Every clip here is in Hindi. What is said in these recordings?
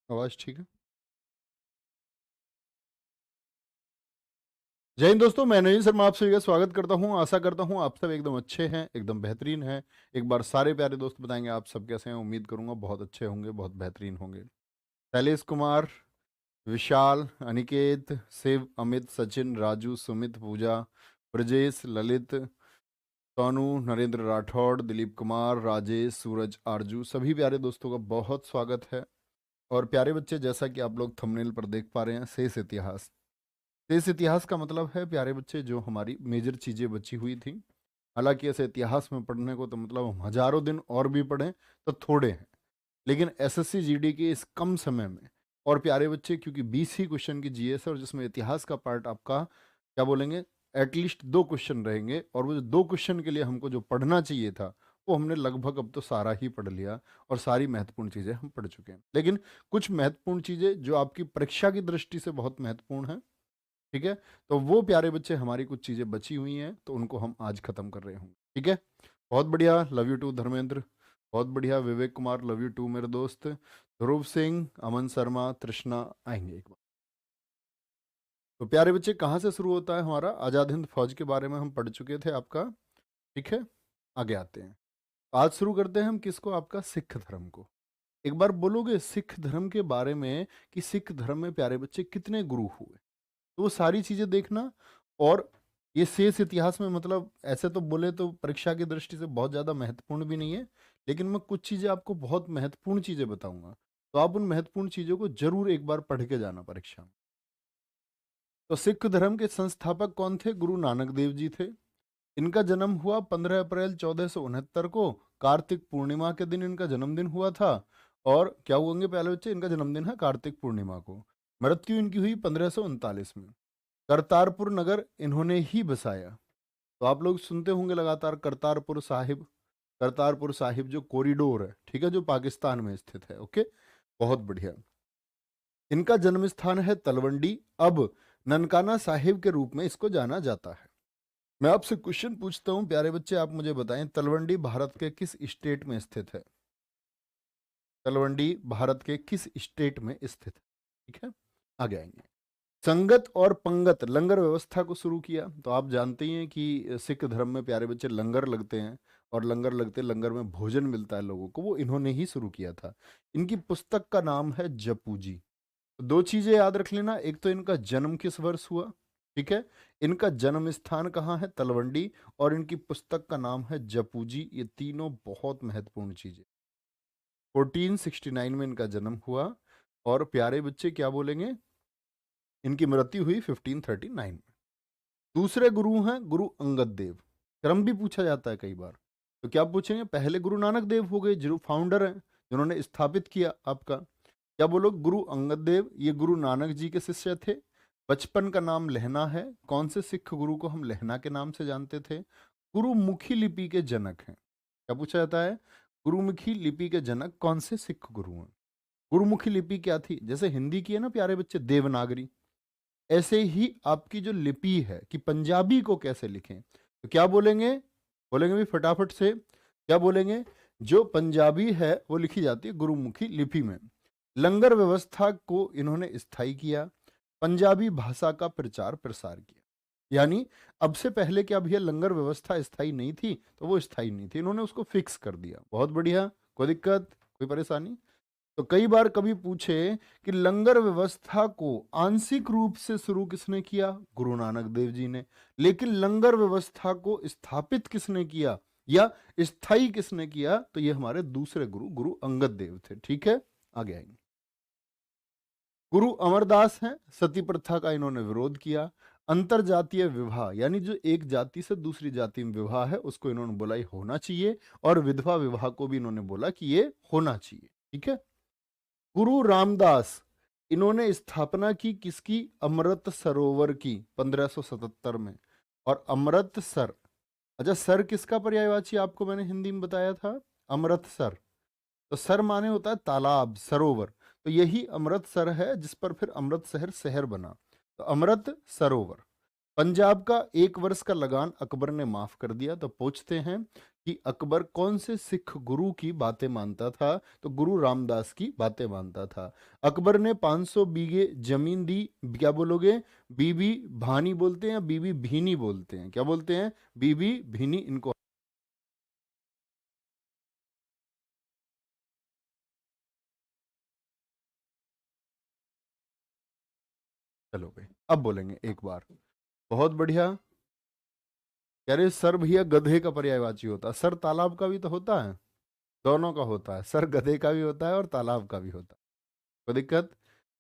आवाज ठीक है। जय हिंद दोस्तों, मैं नवीन शर्मा आप सभी का स्वागत करता हूं। आशा करता हूं आप सब एकदम अच्छे हैं, एकदम बेहतरीन हैं। एक बार सारे प्यारे दोस्त बताएंगे आप सब कैसे हैं। उम्मीद करूंगा बहुत अच्छे होंगे, बहुत बेहतरीन होंगे। शैलेश कुमार, विशाल, अनिकेत, शिव, अमित, सचिन, राजू, सुमित, पूजा, ब्रजेश, ललित, सोनू, नरेंद्र राठौड़, दिलीप कुमार, राजेश, सूरज, आरजू, सभी प्यारे दोस्तों का बहुत स्वागत है। और प्यारे बच्चे, जैसा कि आप लोग थंबनेल पर देख पा रहे हैं, शेष इतिहास। शेष इतिहास का मतलब है प्यारे बच्चे जो हमारी मेजर चीजें बची हुई थी। हालांकि ऐसे इतिहास में पढ़ने को तो मतलब हम हजारों दिन और भी पढ़ें तो थोड़े हैं, लेकिन एसएससी जीडी के इस कम समय में। और प्यारे बच्चे, क्योंकि 20 ही क्वेश्चन की जीएस है और जिसमें इतिहास का पार्ट आपका क्या बोलेंगे, एटलीस्ट 2 क्वेश्चन रहेंगे। और वो जो 2 क्वेश्चन के लिए हमको जो पढ़ना चाहिए था वो हमने लगभग अब तो सारा ही पढ़ लिया। और सारी महत्वपूर्ण चीजें हम पढ़ चुके हैं, लेकिन कुछ महत्वपूर्ण चीजें जो आपकी परीक्षा की दृष्टि से बहुत महत्वपूर्ण है, ठीक है, तो वो प्यारे बच्चे हमारी कुछ चीजें बची हुई हैं तो उनको हम आज खत्म कर रहे होंगे। ठीक है, बहुत बढ़िया, लव यू टू धर्मेंद्र। बहुत बढ़िया, Vivek Kumar, love you to मेरे दोस्त। ध्रुव सिंह, अमन शर्मा, तृष्णा आएंगे एक बार। तो प्यारे बच्चे, कहाँ से शुरू होता है हमारा आजाद हिंद फौज के बारे में हम पढ़ चुके थे आपका। ठीक है, आगे आते हैं। आज शुरू करते हैं हम किसको, आपका सिख धर्म को। एक बार बोलोगे सिख धर्म के बारे में कि सिख धर्म में प्यारे बच्चे कितने गुरु हुए, तो वो सारी चीजें देखना। और ये शेष इतिहास में मतलब ऐसे तो बोले तो परीक्षा की दृष्टि से बहुत ज्यादा महत्वपूर्ण भी नहीं है, लेकिन मैं कुछ चीजें आपको बहुत महत्वपूर्ण चीजें बताऊंगा, तो आप उन महत्वपूर्ण चीजों को जरूर एक बार पढ़ के जाना परीक्षा में। तो सिख धर्म के संस्थापक कौन थे? गुरु नानक देव जी थे। इनका जन्म हुआ 15 अप्रैल 1469 को, कार्तिक पूर्णिमा के दिन इनका जन्मदिन हुआ था। और क्या होंगे पहले बच्चे, इनका जन्मदिन है कार्तिक पूर्णिमा को। मृत्यु इनकी हुई 1539 में। करतारपुर नगर इन्होंने ही बसाया। तो आप लोग सुनते होंगे लगातार करतारपुर साहिब। करतारपुर साहिब जो कॉरिडोर है, ठीक है, जो पाकिस्तान में स्थित है। ओके, बहुत बढ़िया। इनका जन्म स्थान है तलवंडी, अब ननकाना साहिब के रूप में इसको जाना जाता है। मैं आपसे क्वेश्चन पूछता हूं प्यारे बच्चे, आप मुझे बताएं तलवंडी भारत के किस स्टेट में स्थित है? तलवंडी भारत के किस स्टेट में स्थित है? ठीक है, आगे आएंगे। संगत और पंगत लंगर व्यवस्था को शुरू किया। तो आप जानते ही हैं कि सिख धर्म में प्यारे बच्चे लंगर लगते हैं, और लंगर लगते लंगर में भोजन मिलता है लोगों को, वो इन्होंने ही शुरू किया था। इनकी पुस्तक का नाम है जपू जी। तो 2 चीजें याद रख लेना, एक तो इनका जन्म किस वर्ष हुआ, ठीक है, इनका जन्म स्थान कहाँ है, तलवंडी, और इनकी पुस्तक का नाम है जपू जी। ये तीनों बहुत महत्वपूर्ण चीजें। 1469 में इनका जन्म हुआ, और प्यारे बच्चे क्या बोलेंगे, इनकी मृत्यु हुई 1539 में। दूसरे गुरु हैं गुरु अंगद देव। क्रम भी पूछा जाता है कई बार, तो क्या पूछेंगे, पहले गुरु नानक देव हो गए जो फाउंडर हैं, जिन्होंने स्थापित किया आपका। क्या बोलो, गुरु अंगद देव ये गुरु नानक जी के शिष्य थे। बचपन का नाम लहना है। कौन से सिख गुरु को हम लहना के नाम से जानते थे? गुरुमुखी लिपि के जनक हैं। क्या पूछा जाता है, गुरुमुखी लिपि के जनक कौन से सिख गुरु हैं? गुरुमुखी लिपि क्या थी? जैसे हिंदी की है ना प्यारे बच्चे देवनागरी, ऐसे ही आपकी जो लिपि है कि पंजाबी को कैसे लिखें, तो क्या बोलेंगे, बोलेंगे भी फटाफट से, क्या बोलेंगे, जो पंजाबी है वो लिखी जाती है गुरुमुखी लिपि में। लंगर व्यवस्था को इन्होंने स्थायी किया। पंजाबी भाषा का प्रचार प्रसार किया। यानी अब से पहले क्या भैया लंगर व्यवस्था स्थायी नहीं थी, तो वो स्थायी नहीं थी, इन्होंने उसको फिक्स कर दिया। बहुत बढ़िया, कोई दिक्कत, कोई परेशानी? तो कई बार कभी पूछे कि लंगर व्यवस्था को आंशिक रूप से शुरू किसने किया? गुरु नानक देव जी ने। लेकिन लंगर व्यवस्था को स्थापित किसने किया या स्थायी किसने किया? तो ये हमारे दूसरे गुरु गुरु अंगद देव थे। ठीक है, आगे आएंगे। गुरु अमरदास हैं। सती प्रथा का इन्होंने विरोध किया। अंतर जातीय विवाह, यानी जो एक जाति से दूसरी जाति में विवाह है उसको इन्होंने बोला ये होना चाहिए, और विधवा विवाह को भी इन्होंने बोला कि ये होना चाहिए। ठीक है। गुरु रामदास, इन्होंने स्थापना की किसकी? अमृत सरोवर की, 1577 में। और अमृतसर, अच्छा सर किसका पर्यायवाची आपको मैंने हिंदी में बताया था? अमृतसर। तो सर माने होता है तालाब, सरोवर, तो यही अमृतसर है जिस पर फिर अमृतसर शहर बना। तो अमृत सरोवर पंजाब का 1 वर्ष का लगान अकबर ने माफ कर दिया। तो पूछते हैं कि अकबर कौन से सिख गुरु की बातें मानता था? तो गुरु रामदास की बातें मानता था। अकबर ने 500 बीघे जमीन दी। क्या बोलोगे? बीबी भानी बोलते हैं या बीबी भीनी बोलते हैं? क्या बोलते हैं? बीबी भीनी इनको। चलो भाई, अब बोलेंगे एक बार। बहुत बढ़िया। कह रहे सर भैया गधे का पर्यायवाची होता है। सर तालाब का भी तो होता है। दोनों का होता है। सर गधे का भी होता है और तालाब का भी होता है। कोई दिक्कत?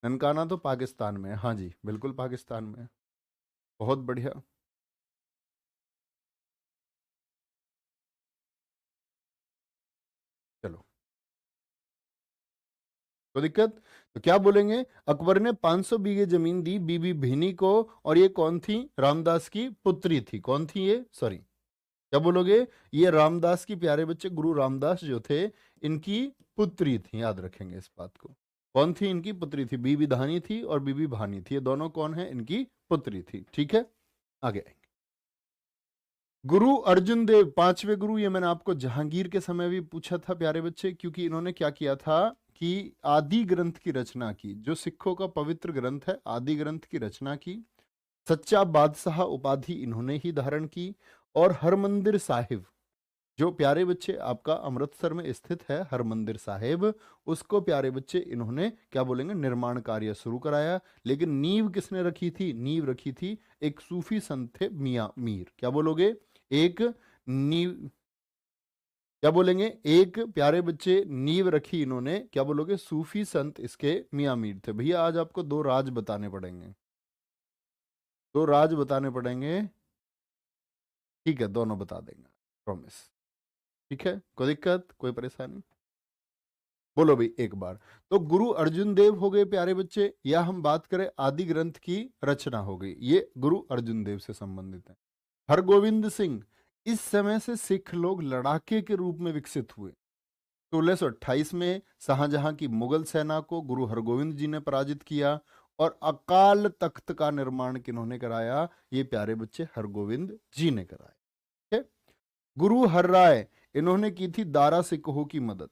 ननकाना तो पाकिस्तान में है। हाँ जी, बिल्कुल पाकिस्तान में है। बहुत बढ़िया। चलो, कोई दिक्कत? तो क्या बोलेंगे? अकबर ने 500 बीघे जमीन दी बीबी भीनी को। और ये कौन थी? रामदास की पुत्री थी। कौन थी ये? सॉरी, क्या बोलोगे? ये रामदास की प्यारे बच्चे गुरु रामदास जो थे, इनकी पुत्री थी। याद रखेंगे इस बात को। कौन थी इनकी पुत्री? थी बीबी धानी थी और बीबी भानी थी। ये दोनों कौन है? इनकी पुत्री थी। ठीक है, आगे आएंगे। गुरु अर्जुन देव 5वें गुरु। ये मैंने आपको जहांगीर के समय भी पूछा था प्यारे बच्चे, क्योंकि इन्होंने क्या किया था कि आदि ग्रंथ की रचना की। जो सिखों का पवित्र ग्रंथ है, आदि ग्रंथ की रचना की। सच्चा बादशाह उपाधि इन्होंने ही धारण की। और हरमंदिर साहिब, जो प्यारे बच्चे आपका अमृतसर में स्थित है हरमंदिर साहिब, उसको प्यारे बच्चे इन्होंने क्या बोलेंगे? निर्माण कार्य शुरू कराया। लेकिन नींव किसने रखी थी? नींव रखी थी एक सूफी संत थे, मियां मीर। क्या बोलोगे? एक नींव। क्या बोलेंगे? एक प्यारे बच्चे नींव रखी इन्होंने। क्या बोलोगे? सूफी संत इसके मियां मीर थे। भैया आज आपको दो राज बताने पड़ेंगे। दो राज बताने पड़ेंगे। ठीक है, दोनों बता देंगे, प्रॉमिस। ठीक है, कोई दिक्कत, कोई परेशानी? बोलो भाई एक बार। तो गुरु अर्जुन देव हो गए प्यारे बच्चे, या हम बात करें आदि ग्रंथ की रचना हो गई, ये गुरु अर्जुन देव से संबंधित है। हरगोविंद सिंह, इस समय से सिख लोग लड़ाके के रूप में विकसित हुए। 1628 में शाहजहां की मुगल सेना को गुरु हरगोविंद जी ने पराजित किया। और अकाल तख्त का निर्माण किन्होंने कराया? ये प्यारे बच्चे हरगोविंद जी ने कराया। ठीक है? गुरु हर्राय, इन्होंने की थी दारा सिकोह की मदद।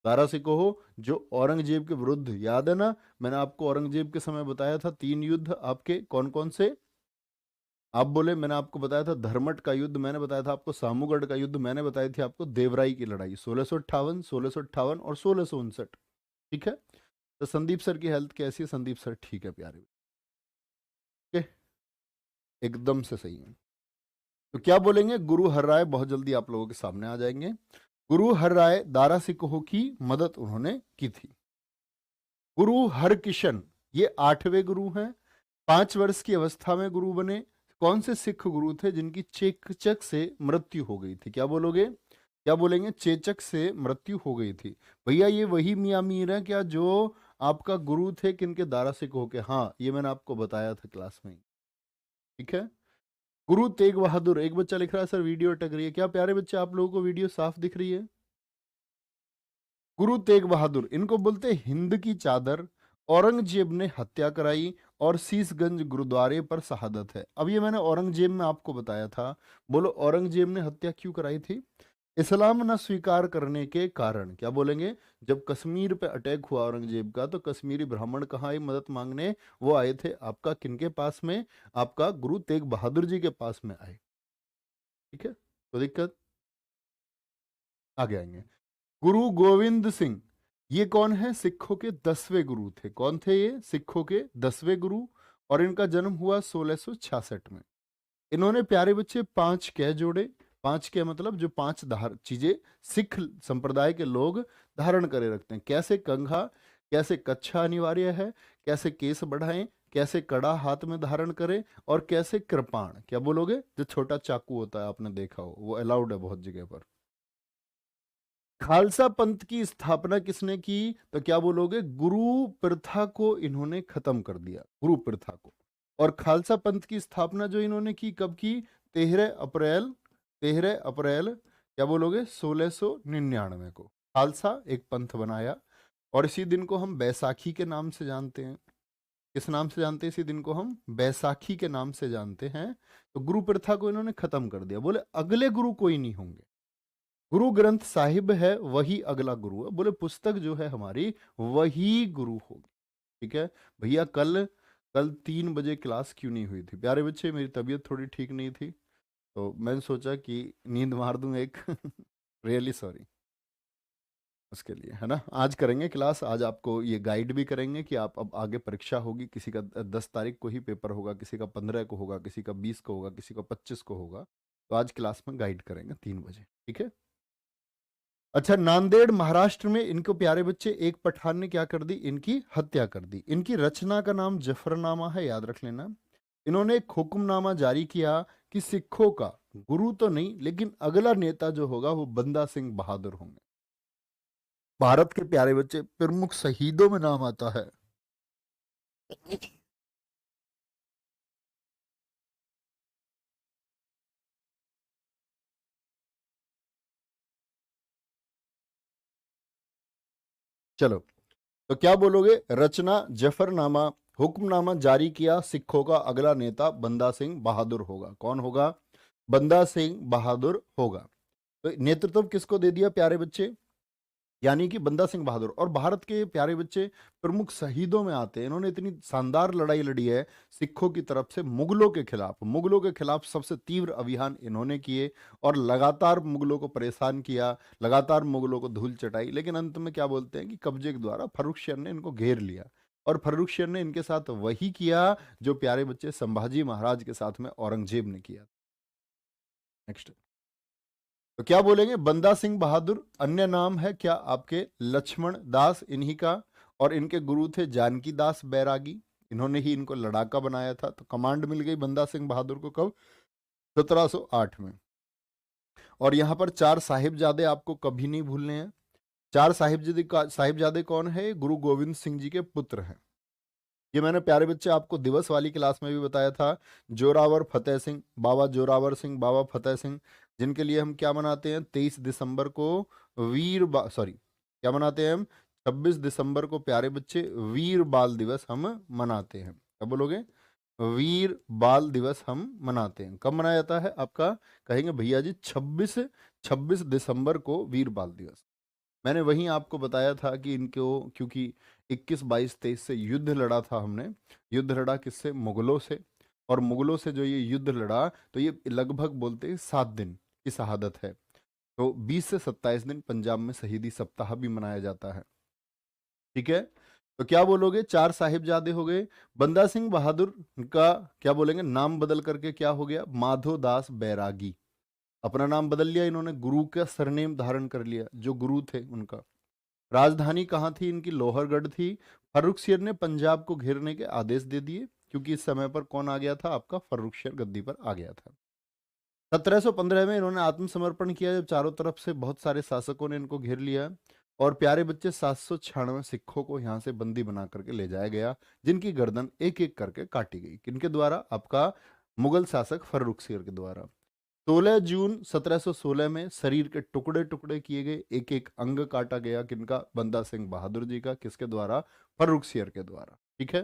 दारा सिकोह जो औरंगजेब के विरुद्ध, याद है ना? मैंने आपको औरंगजेब के समय बताया था 3 युद्ध आपके कौन कौन से। आप बोले मैंने आपको बताया था धर्मट का युद्ध, मैंने बताया था आपको सामूगढ़ का युद्ध, मैंने बताई थी आपको देवराई की लड़ाई 1658, 1658 और 1659। ठीक है? तो संदीप सर की हेल्थ कैसी है? संदीप सर ठीक है प्यारे। ओके, एकदम से सही है। तो क्या बोलेंगे? गुरु हर्राय बहुत जल्दी आप लोगों के सामने आ जाएंगे। गुरु हर्राय दारा सिकोह की मदद उन्होंने की थी। गुरु हरकिशन, ये 8वें गुरु हैं। 5 वर्ष की अवस्था में गुरु बने। कौन से सिख गुरु थे जिनकी चेचक से मृत्यु हो गई थी? क्या बोलोगे? क्या बोलेंगे? चेचक से मृत्यु हो गई थी। भैया ये वही मियां मीर है क्या जो आपका गुरु थे किनके? दारा सिकोह के। हाँ, ये मैंने आपको बताया था क्लास में। ठीक है? गुरु तेग बहादुर, एक बच्चा लिख रहा है सर वीडियो अटक रही है। क्या प्यारे बच्चे आप लोगों को वीडियो साफ दिख रही है? गुरु तेग बहादुर, इनको बोलते हिंद की चादर। औरंगजेब ने हत्या कराई और शीशगंज गुरुद्वारे पर शहादत है। अब ये मैंने औरंगजेब में आपको बताया था। बोलो औरंगजेब ने हत्या क्यों कराई थी? इस्लाम न स्वीकार करने के कारण। क्या बोलेंगे? जब कश्मीर पे अटैक हुआ औरंगजेब का, तो कश्मीरी ब्राह्मण कहाँ आए मदद मांगने? वो आए थे आपका किनके पास में? आपका गुरु तेग बहादुर जी के पास में आए। ठीक है, तो दिक्कत? आगे आएंगे। गुरु गोविंद सिंह, ये कौन है? सिखों के 10वें गुरु थे। कौन थे ये? सिखों के 10वें गुरु। और इनका जन्म हुआ 1666 में। इन्होंने प्यारे बच्चे 5 कै जोड़े। 5 कै मतलब जो 5 चीजें सिख संप्रदाय के लोग धारण करे रखते हैं। कैसे कंघा, कैसे कच्छा अनिवार्य है, कैसे केस बढ़ाएं, कैसे कड़ा हाथ में धारण करें, और कैसे कृपाण। क्या बोलोगे? जो छोटा चाकू होता है आपने देखा हो, वो अलाउड है बहुत जगह पर। खालसा पंथ की स्थापना किसने की? तो क्या बोलोगे? गुरु प्रथा को इन्होंने खत्म कर दिया, गुरु प्रथा को। और खालसा पंथ की स्थापना जो इन्होंने की, कब की? 13 अप्रैल, 13 अप्रैल, क्या बोलोगे? 1699 को खालसा एक पंथ बनाया। और इसी दिन को हम बैसाखी के नाम से जानते हैं। किस नाम से जानते हैं इसी दिन को? हम बैसाखी के नाम से जानते हैं। तो गुरु प्रथा को इन्होंने खत्म कर दिया। बोले अगले गुरु कोई नहीं होंगे, गुरु ग्रंथ साहिब है वही अगला गुरु है। बोले पुस्तक जो है हमारी वही गुरु होगी। ठीक है भैया, कल कल 3 बजे क्लास क्यों नहीं हुई थी? प्यारे बच्चे, मेरी तबीयत थोड़ी ठीक नहीं थी, तो मैंने सोचा कि नींद मार दूं एक। रियली सॉरी उसके लिए, है ना। आज करेंगे क्लास, आज आपको ये गाइड भी करेंगे कि आप अब आगे परीक्षा होगी, किसी का 10 तारीख को ही पेपर होगा, किसी का 15 को होगा, किसी का 20 को होगा, किसी का 25 को होगा। तो आज क्लास में गाइड करेंगे 3 बजे, ठीक है। अच्छा, नांदेड़ महाराष्ट्र में इनको प्यारे बच्चे एक पठान ने क्या कर दी? इनकी हत्या कर दी। इनकी रचना का नाम जफरनामा है, याद रख लेना। इन्होंने एक हुक्मनामा जारी किया कि सिखों का गुरु तो नहीं, लेकिन अगला नेता जो होगा वो बंदा सिंह बहादुर होंगे। भारत के प्यारे बच्चे प्रमुख शहीदों में नाम आता है। चलो, तो क्या बोलोगे? रचना जफरनामा, हुक्मनामा जारी किया, सिखों का अगला नेता बंदा सिंह बहादुर होगा। कौन होगा? बंदा सिंह बहादुर होगा। तो नेतृत्व किसको दे दिया प्यारे बच्चे? यानी कि बंदा सिंह बहादुर। और भारत के प्यारे बच्चे प्रमुख शहीदों में आते हैं। इन्होंने इतनी शानदार लड़ाई लड़ी है सिखों की तरफ से मुगलों के खिलाफ। मुगलों के खिलाफ सबसे तीव्र अभियान इन्होंने किए और लगातार मुगलों को परेशान किया, लगातार मुगलों को धूल चटाई। लेकिन अंत में क्या बोलते हैं कि कब्जे के द्वारा फर्रुख शेर ने इनको घेर लिया, और फर्रुख शेर ने इनके साथ वही किया जो प्यारे बच्चे संभाजी महाराज के साथ में औरंगजेब ने किया। नेक्स्ट, तो क्या बोलेंगे? बंदा सिंह बहादुर अन्य नाम है क्या आपके? लक्ष्मण दास इन्हीं का, और इनके गुरु थे जानकी दास बैरागी। इन्होंने ही इनको लड़ाका बनाया था। तो कमांड मिल गई बंदा सिंह बहादुर को कब? 1708 में। और यहां पर 4 साहिबजादे आपको कभी नहीं भूलने हैं। 4 साहिबजादे कौन है? गुरु गोविंद सिंह जी के पुत्र हैं। ये मैंने प्यारे बच्चे आपको दिवस वाली क्लास में भी बताया था। जोरावर फतेह सिंह, बाबा जोरावर सिंह, बाबा फतेह सिंह, जिनके लिए हम क्या मनाते हैं? 23 दिसंबर को सॉरी, क्या मनाते हैं हम? 26 दिसंबर को प्यारे बच्चे वीर बाल दिवस हम मनाते हैं। क्या बोलोगे? वीर बाल दिवस हम मनाते हैं। कब मनाया जाता है आपका? कहेंगे भैया जी 26 दिसंबर को वीर बाल दिवस। मैंने वहीं आपको बताया था कि इनको, क्योंकि 21, 22, 23 से युद्ध लड़ा था हमने। युद्ध लड़ा किससे? मुगलों से। और मुगलों से जो ये युद्ध लड़ा, तो ये लगभग बोलते हैं 7 दिन की शहादत है। तो 20 से 27 दिन पंजाब में शहीदी सप्ताह भी मनाया जाता है। ठीक है, तो क्या बोलोगे? 4 साहिबजादे हो गए। बंदा सिंह बहादुर का क्या बोलेंगे? नाम बदल करके क्या हो गया? माधो दास बैरागी। अपना नाम बदल लिया इन्होंने, गुरु का सरनेम धारण कर लिया, जो गुरु थे उनका। राजधानी कहाँ थी इनकी? लोहरगढ़ थी। फर्रुख शेर ने पंजाब को घेरने के आदेश दे दिए, क्योंकि इस समय पर कौन आ गया था? आपका फर्रुख शेर गद्दी पर आ गया था। 1715 में इन्होंने आत्मसमर्पण किया, जब चारों तरफ से बहुत सारे शासकों ने इनको घेर लिया। और प्यारे बच्चे 796 सिखों को यहाँ से बंदी बना करके ले जाया गया, जिनकी गर्दन एक एक करके काटी गई। किनके द्वारा? आपका मुगल शासक फर्रुख शेर के द्वारा। 16 जून 1716 में शरीर के टुकड़े टुकड़े किए गए, एक एक अंग काटा गया। किनका? बंदा सिंह बहादुर जी का। किसके द्वारा? फर्रुख शेर के द्वारा। ठीक है,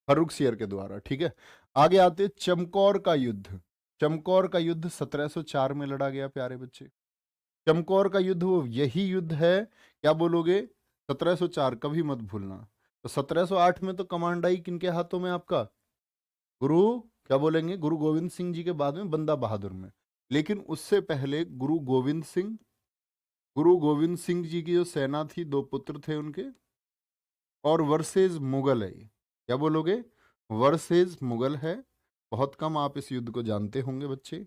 फर्रुख शेर के द्वारा। ठीक है, आगे आते चमकौर का युद्ध। चमकौर का युद्ध 1704 में लड़ा गया प्यारे बच्चे। चमकौर का युद्ध वो यही युद्ध है, क्या बोलोगे? 1704 कभी मत भूलना। तो 1708 में तो कमांड आई किनके हाथों में? आपका गुरु, क्या बोलेंगे? गुरु गोविंद सिंह जी के बाद में बंदा बहादुर में। लेकिन उससे पहले गुरु गोविंद सिंह जी की जो सेना थी, 2 पुत्र थे उनके, और वर्सेज मुगल है ये। क्या बोलोगे? वर्सेज मुगल है। बहुत कम आप इस युद्ध को जानते होंगे बच्चे।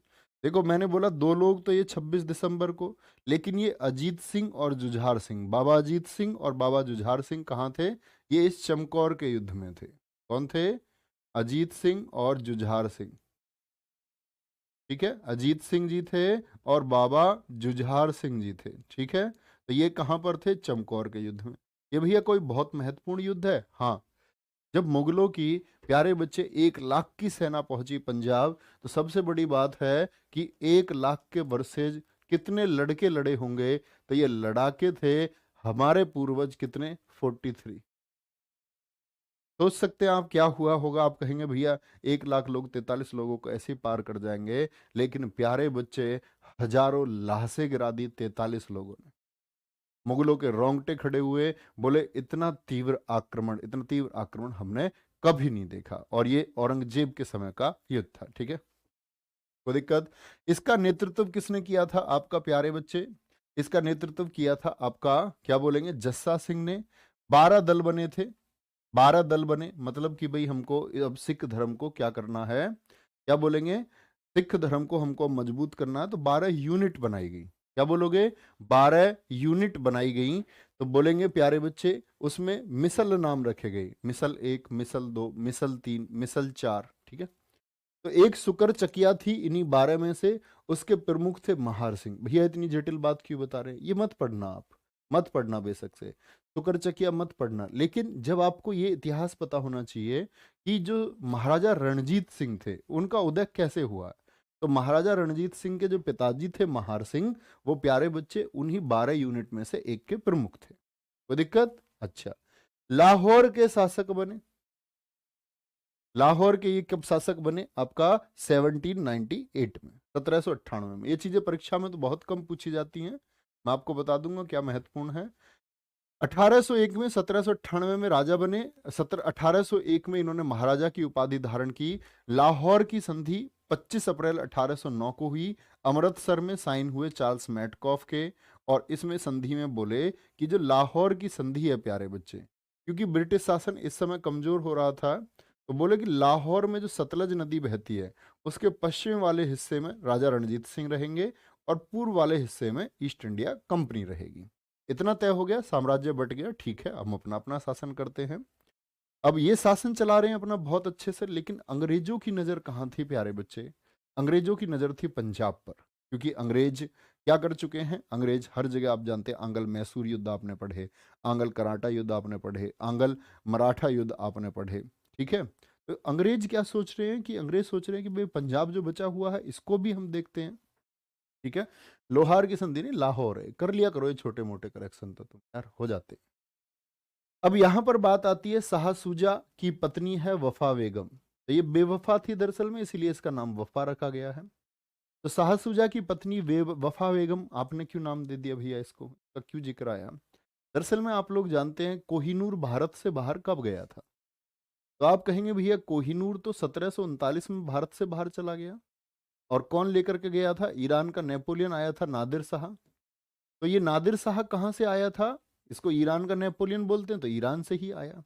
देखो, मैंने बोला 2 लोग तो ये 26 दिसंबर को, लेकिन ये अजीत सिंह और जुझार सिंह, बाबा अजीत सिंह और बाबा जुझार सिंह कहाँ थे? ये इस चमकौर के युद्ध में थे। कौन थे? अजीत सिंह और जुझार सिंह। ठीक है, अजीत सिंह जी थे और बाबा जुझार सिंह जी थे। ठीक है, तो ये कहां पर थे? चमकौर के युद्ध में। ये भैया कोई बहुत महत्वपूर्ण युद्ध है? हाँ। जब मुगलों की, प्यारे बच्चे, 1 लाख की सेना पहुंची पंजाब, तो सबसे बड़ी बात है कि 1 लाख के वर्सेज कितने लड़के लड़े होंगे? तो ये लड़ाके थे हमारे पूर्वज कितने? 43। सोच सकते हैं आप क्या हुआ होगा। आप कहेंगे भैया 1 लाख लोग 43 लोगों को ऐसे ही पार कर जाएंगे, लेकिन प्यारे बच्चे हजारों लाशें गिरा दी 43 लोगों ने। मुगलों के रोंगटे खड़े हुए, बोले इतना तीव्र आक्रमण, इतना तीव्र आक्रमण हमने कभी नहीं देखा। और ये औरंगजेब के समय का युद्ध था, ठीक है, कोई दिक्कत। इसका नेतृत्व किसने किया था आपका प्यारे बच्चे? इसका नेतृत्व किया था आपका, क्या बोलेंगे, जस्सा सिंह ने। 12 दल बने थे, 12 दल बने, मतलब कि भाई हमको अब सिख धर्म को क्या करना है, क्या बोलेंगे, सिख धर्म को हमको मजबूत करना है, तो 12 यूनिट बनाई गई। क्या बोलोगे? 12 यूनिट बनाई गई। तो बोलेंगे प्यारे बच्चे, उसमें मिसल नाम रखे गए, मिसल 1, मिसल 2, मिसल 3, मिसल 4, ठीक है। तो एक सुकर चकिया थी इन्हीं 12 में से, उसके प्रमुख थे महार सिंह। भैया इतनी जटिल बात क्यों बता रहे हैं? ये मत पढ़ना, आप मत पढ़ना बेशक से, सुकर चकिया मत पढ़ना, लेकिन जब आपको ये इतिहास पता होना चाहिए कि जो महाराजा रणजीत सिंह थे उनका उदय कैसे हुआ। तो महाराजा रणजीत सिंह के जो पिताजी थे महार सिंह, वो प्यारे बच्चे उन्हीं 12 यूनिट में से एक के प्रमुख थे। कोई दिक्कत? अच्छा, लाहौर के शासक बने, लाहौर के ये कब शासक बने आपका? 1798 में, 1798 में। ये चीजें परीक्षा में तो बहुत कम पूछी जाती हैं, मैं आपको बता दूंगा क्या महत्वपूर्ण है। 1801 में, 1798 में राजा बने। 1801 में इन्होंने महाराजा की उपाधि धारण की। लाहौर की संधि 25 अप्रैल 1809 को हुई, अमृतसर में साइन हुए चार्ल्स मैटकॉफ के। और इसमें संधि में बोले कि जो लाहौर की संधि है प्यारे बच्चे, क्योंकि ब्रिटिश शासन इस समय कमजोर हो रहा था, तो बोले कि लाहौर में जो सतलज नदी बहती है उसके पश्चिम वाले हिस्से में राजा रणजीत सिंह रहेंगे, और पूर्व वाले हिस्से में ईस्ट इंडिया कंपनी रहेगी। इतना तय हो गया, साम्राज्य बट गया, ठीक है, हम अपना अपना शासन करते हैं। अब ये शासन चला रहे हैं अपना बहुत अच्छे से, लेकिन अंग्रेजों की नजर कहाँ थी प्यारे बच्चे? अंग्रेजों की नजर थी पंजाब पर, क्योंकि अंग्रेज क्या कर चुके हैं, अंग्रेज हर जगह आप जानते हैं, आंग्ल मैसूर युद्ध आपने पढ़े, आंग्ल कराटा युद्ध आपने पढ़े, आंग्ल मराठा युद्ध आपने पढ़े, ठीक है। तो अंग्रेज क्या सोच रहे हैं कि अंग्रेज सोच रहे हैं कि भाई पंजाब जो बचा हुआ है इसको भी हम देखते हैं, ठीक है। लोहार की संधि नहीं, लाहौर है, कर लिया करो ये छोटे मोटे करेक्शन तो तुम यार हो जाते। अब यहां पर बात आती है, शाह सूजा की पत्नी है वफा बेगम, तो ये बेवफा थी दरअसल में, इसीलिए इसका नाम वफा रखा गया है। तो शाह सूजा की पत्नी वफा बेगम, आपने क्यों नाम दे दिया भैया इसको, इसका क्यों जिक्र आया? दरअसल में आप लोग जानते हैं कोहिनूर भारत से बाहर कब गया था? तो आप कहेंगे भैया कोहिनूर तो 1739 में भारत से बाहर चला गया। और कौन लेकर के गया था? ईरान का नेपोलियन आया था, नादिर शाह। तो ये नादिर शाह कहाँ से आया था? इसको ईरान का नेपोलियन बोलते हैं, तो ईरान से ही आया।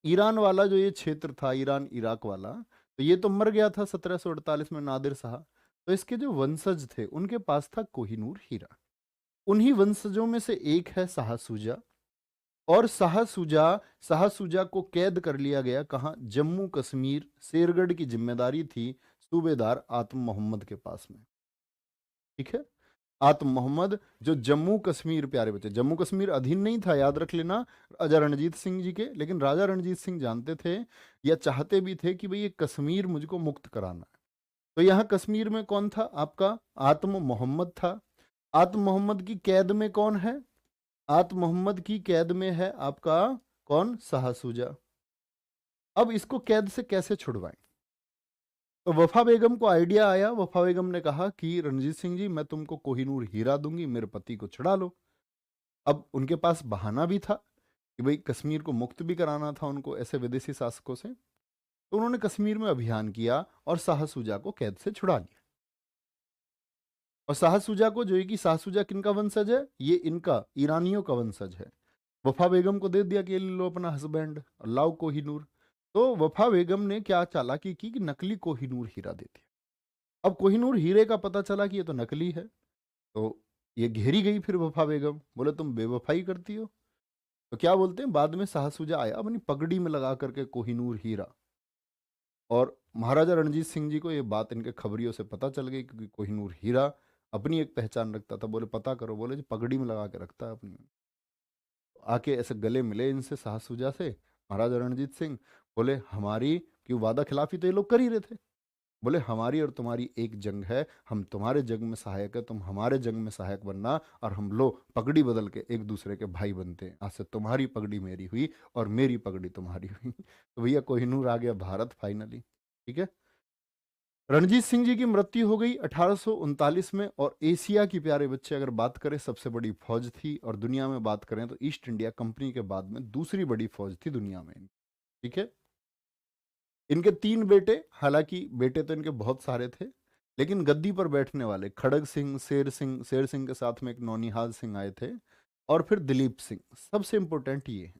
ईरान वाला जो ये क्षेत्र था, ईरान इराक वाला, तो ये तो मर गया था 1748 में नादिर शाह। तो इसके जो वंशज थे उनके पास था कोहिनूर हीरा। उन्हीं वंशजों में से एक है शाह सूजा। और शाह सूजा को कैद कर लिया गया, कहाँ? जम्मू कश्मीर, शेरगढ़ की जिम्मेदारी थी सूबेदार आत्म मोहम्मद के पास में, ठीक है। आत्म मोहम्मद जो जम्मू कश्मीर, प्यारे बच्चे, जम्मू कश्मीर अधीन नहीं था, याद रख लेना, राजा रणजीत सिंह जी के। लेकिन राजा रणजीत सिंह जानते थे या चाहते भी थे कि भाई ये कश्मीर मुझको मुक्त कराना है। तो यहाँ कश्मीर में कौन था आपका? आत्म मोहम्मद था। आत्म मोहम्मद की कैद में कौन है? आत्म मोहम्मद की कैद में है आपका कौन? शाह सूजा। अब इसको कैद से कैसे छुड़वाएं? तो वफा बेगम को आइडिया आया। वफा बेगम ने कहा कि रणजीत सिंह जी, मैं तुमको कोहिनूर हीरा दूंगी, मेरे पति को छुड़ा लो। अब उनके पास बहाना भी था कि भाई कश्मीर को मुक्त भी कराना था उनको ऐसे विदेशी शासकों से। तो उन्होंने कश्मीर में अभियान किया और शाह सूजा को कैद से छुड़ा लिया। और शाह सूजा को, जो है कि शाह सूजा किनका वंशज है? ये इनका ईरानियों का वंशज है। वफा बेगम को दे दिया कि ये लो अपना हस्बैंड और लाओ कोहिनूर। तो वफा बेगम ने क्या चालाकी की कि नकली कोहिनूर हीरा दे दिया। अब कोहिनूर हीरे का पता चला कि ये तो नकली है, तो ये घेरी गई फिर वफा बेगम, बोले तुम बेवफाई करती हो। तो क्या बोलते हैं, बाद में शाह सूजा आया अपनी पगड़ी में लगा करके कोहिनूर हीरा। और महाराजा रणजीत सिंह जी को ये बात इनके खबरियों से पता चल गई, क्योंकि कोहिनूर हीरा अपनी एक पहचान रखता था। बोले पता करो, बोले जी पगड़ी में लगा के रखता है अपनी। आके ऐसे गले मिले इनसे, शाह सूजा से, महाराजा रणजीत सिंह। बोले हमारी क्यों वादा खिलाफी तो ये लोग कर ही रहे थे। बोले हमारी और तुम्हारी एक जंग है, हम तुम्हारे जंग में सहायक है, तुम हमारे जंग में सहायक बनना, और हम लोग पगड़ी बदल के एक दूसरे के भाई बनते हैं। आज से तुम्हारी पगड़ी मेरी हुई और मेरी पगड़ी तुम्हारी हुई। तो भैया कोहिनूर आ गया भारत फाइनली। ठीक है। रणजीत सिंह जी की मृत्यु हो गई 1839 में। और एशिया की प्यारे बच्चे अगर बात करें सबसे बड़ी फौज थी, और दुनिया में बात करें तो ईस्ट इंडिया कंपनी के बाद में दूसरी बड़ी फौज थी दुनिया में। ठीक है। इनके 3 बेटे, हालांकि बेटे तो इनके बहुत सारे थे, लेकिन गद्दी पर बैठने वाले खड़ग सिंह, शेर सिंह के साथ में एक नौनिहाल सिंह आए थे, और फिर दिलीप सिंह। सबसे इंपॉर्टेंट ये है,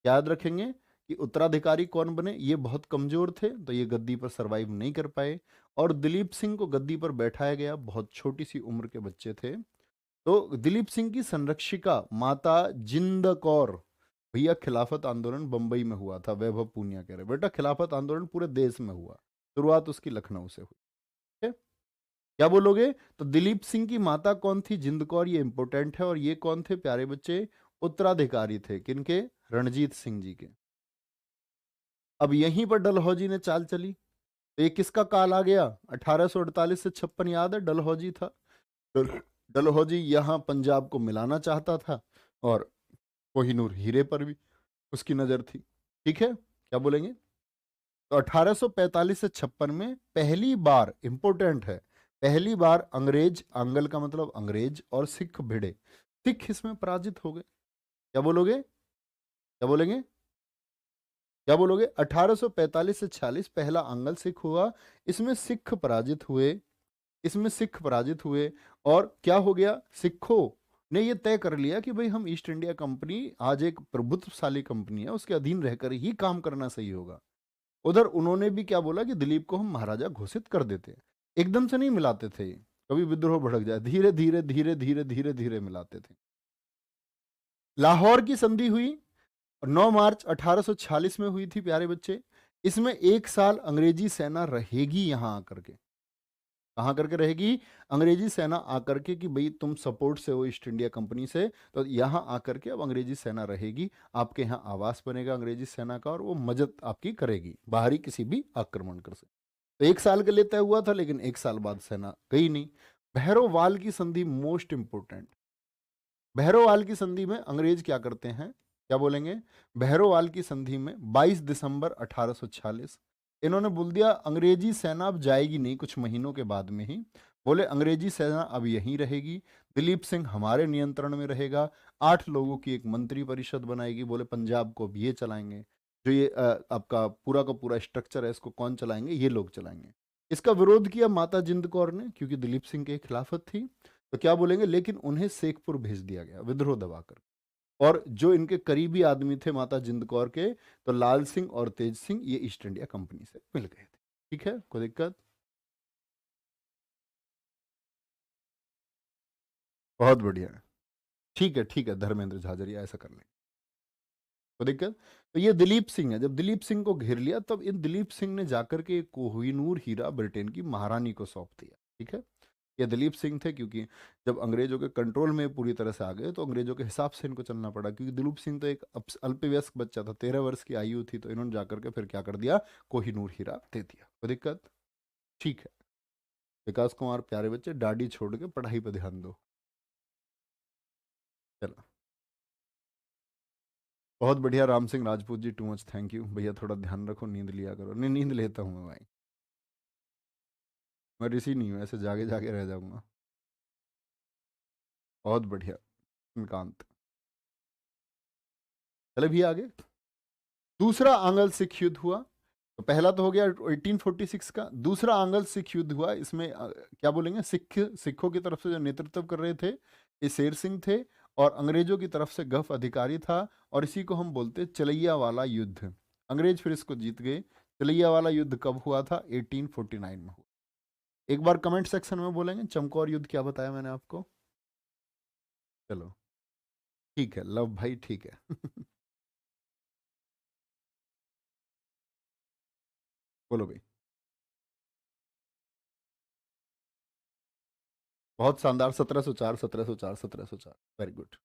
याद रखेंगे कि उत्तराधिकारी कौन बने, ये बहुत कमजोर थे तो ये गद्दी पर सरवाइव नहीं कर पाए, और दिलीप सिंह को गद्दी पर बैठाया गया, बहुत छोटी सी उम्र के बच्चे थे। तो दिलीप सिंह की संरक्षिका माता जिंद कौर, भैया खिलाफत आंदोलन बंबई में हुआ था, वैभव पूनिया कह रहे बेटा खिलाफत आंदोलन पूरे देश में हुआ, शुरुआत उसकी लखनऊ से हुई। ठीक है? क्या बोलोगे? तो दिलीप सिंह की माता कौन थी? जिंद कौर, ये इंपॉर्टेंट है। और ये कौन थे प्यारे बच्चे? उत्तराधिकारी थे, किनके? रणजीत सिंह जी के। अब यहीं पर डलहौजी ने चाल चली। तो ये किसका काल आ गया? 1848 से 56, याद है? डलहौजी था। डलहौजी यहाँ पंजाब को मिलाना चाहता था, और कोहिनूर हीरे पर भी उसकी नजर थी। ठीक है, क्या बोलेंगे? तो 1845 से 56 में पहली बार, इंपोर्टेंट है, पहली बार अंग्रेज, आंगल का मतलब अंग्रेज, और सिख भिड़े। सिख इसमें पराजित हो गए। क्या बोलोगे? क्या बोलेंगे? क्या बोलोगे? 1845 से 46 पहला आंगल सिख हुआ, इसमें सिख पराजित हुए, इसमें सिख पराजित हुए। और क्या हो गया? सिखों ने ये तय कर लिया कि भाई हम ईस्ट इंडिया कंपनी आज एक प्रभुत्वशाली कंपनी है, उसके अधीन रहकर ही काम करना सही होगा। उधर उन्होंने भी क्या बोला कि दिलीप को हम महाराजा घोषित कर देते हैं। एकदम से नहीं मिलाते थे, कभी विद्रोह भड़क जाए, धीरे धीरे धीरे धीरे धीरे धीरे मिलाते थे। लाहौर की संधि हुई, 9 मार्च 1846 में हुई थी प्यारे बच्चे। इसमें 1 साल अंग्रेजी सेना रहेगी यहां आकर के। कहां करके रहेगी? अंग्रेजी सेना आकर के, कि भाई तुम सपोर्ट से हो ईस्ट इंडिया कंपनी से, तो यहां आकर के अब अंग्रेजी सेना रहेगी, आपके यहाँ आवास बनेगा अंग्रेजी सेना का, और वो मदद आपकी करेगी बाहरी किसी भी आक्रमण कर से। तो 1 साल के लिए तय हुआ था, लेकिन 1 साल बाद सेना गई नहीं। भैरोवाल की संधि मोस्ट इंपोर्टेंट। भैरोवाल की संधि में अंग्रेज क्या करते हैं? क्या बोलेंगे? भैरोवाल की संधि में 22 दिसंबर 1846 इन्होंने बोल दिया अंग्रेजी सेना अब जाएगी नहीं, कुछ महीनों के बाद में ही बोले अंग्रेजी सेना अब यहीं रहेगी, दिलीप सिंह हमारे नियंत्रण में रहेगा, 8 लोगों की एक मंत्री परिषद बनाएगी, बोले पंजाब को अब ये चलाएंगे, जो ये आपका पूरा का पूरा स्ट्रक्चर है इसको कौन चलाएंगे? ये लोग चलाएंगे। इसका विरोध किया माता जिंद कौर ने, क्योंकि दिलीप सिंह के खिलाफत थी। तो क्या बोलेंगे? लेकिन उन्हें शेखपुर भेज दिया गया विद्रोह दबाकर। और जो इनके करीबी आदमी थे माता जिंद कौर के, तो लाल सिंह और तेज सिंह, ये ईस्ट इंडिया कंपनी से मिल गए थे। ठीक है, कोई दिक्कत? बहुत बढ़िया है। ठीक है, धर्मेंद्र झाझरिया ऐसा कर लेंगे, कोई दिक्कत? तो ये दिलीप सिंह है। जब दिलीप सिंह को घेर लिया, तब इन दिलीप सिंह ने जाकर के कोहिनूर हीरा ब्रिटेन की महारानी को सौंप दिया। ठीक है, ये दिलीप सिंह थे, क्योंकि जब अंग्रेजों के कंट्रोल में पूरी तरह से आ गए तो अंग्रेजों के हिसाब से इनको चलना पड़ा, क्योंकि दिलीप सिंह तो एक अल्पवयस्क बच्चा था, 13 वर्ष की आयु थी, तो इन्होंने जाकर के फिर क्या कर दिया? कोहिनूर हीरा दे दिया। कोई दिक्कत? ठीक है। विकास कुमार, प्यारे बच्चे डाडी छोड़ के पढ़ाई पर ध्यान दो। चलो, बहुत बढ़िया। Ram Singh Rajput ji, too much thank you भैया, थोड़ा ध्यान रखो, नींद लिया करो। नहीं, नींद लेता हूँ मैं भाई, मैं ऋषि नहीं हूँ, ऐसे जागे जागे रह जाऊंगा। बहुत बढ़िया निकांत। चले भी आगे। दूसरा आंग्ल सिख युद्ध हुआ। तो पहला तो हो गया 1846 का। दूसरा आंग्ल सिख युद्ध हुआ, इसमें क्या बोलेंगे? सिखों की तरफ से जो नेतृत्व कर रहे थे ये शेर सिंह थे, और अंग्रेजों की तरफ से गफ अधिकारी था, और इसी को हम बोलते चलैया वाला युद्ध। अंग्रेज फिर इसको जीत गए। चलैया वाला युद्ध कब हुआ था? 1849 में हुआ। एक बार कमेंट सेक्शन में बोलेंगे चमकौर युद्ध क्या बताया मैंने आपको? चलो, ठीक है, लव भाई, ठीक है। बोलो भाई। बहुत शानदार, 1704, 1704, 1704, वेरी गुड।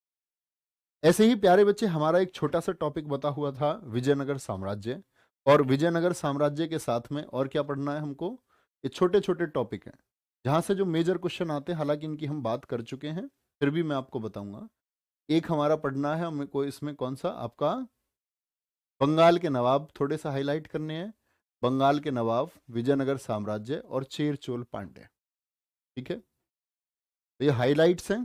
ऐसे ही प्यारे बच्चे हमारा एक छोटा सा टॉपिक बता हुआ था विजयनगर साम्राज्य। और विजयनगर साम्राज्य के साथ में और क्या पढ़ना है हमको? ये छोटे छोटे टॉपिक हैं जहां से जो मेजर क्वेश्चन आते हैं, हालांकि इनकी हम बात कर चुके हैं, फिर भी मैं आपको बताऊंगा। एक हमारा पढ़ना है हमें, कोई इसमें कौन सा आपका, बंगाल के नवाब थोड़े सा हाईलाइट करने हैं। बंगाल के नवाब, विजयनगर साम्राज्य और चेर चोल पांड्य। ठीक है, तो ये हाईलाइट्स हैं।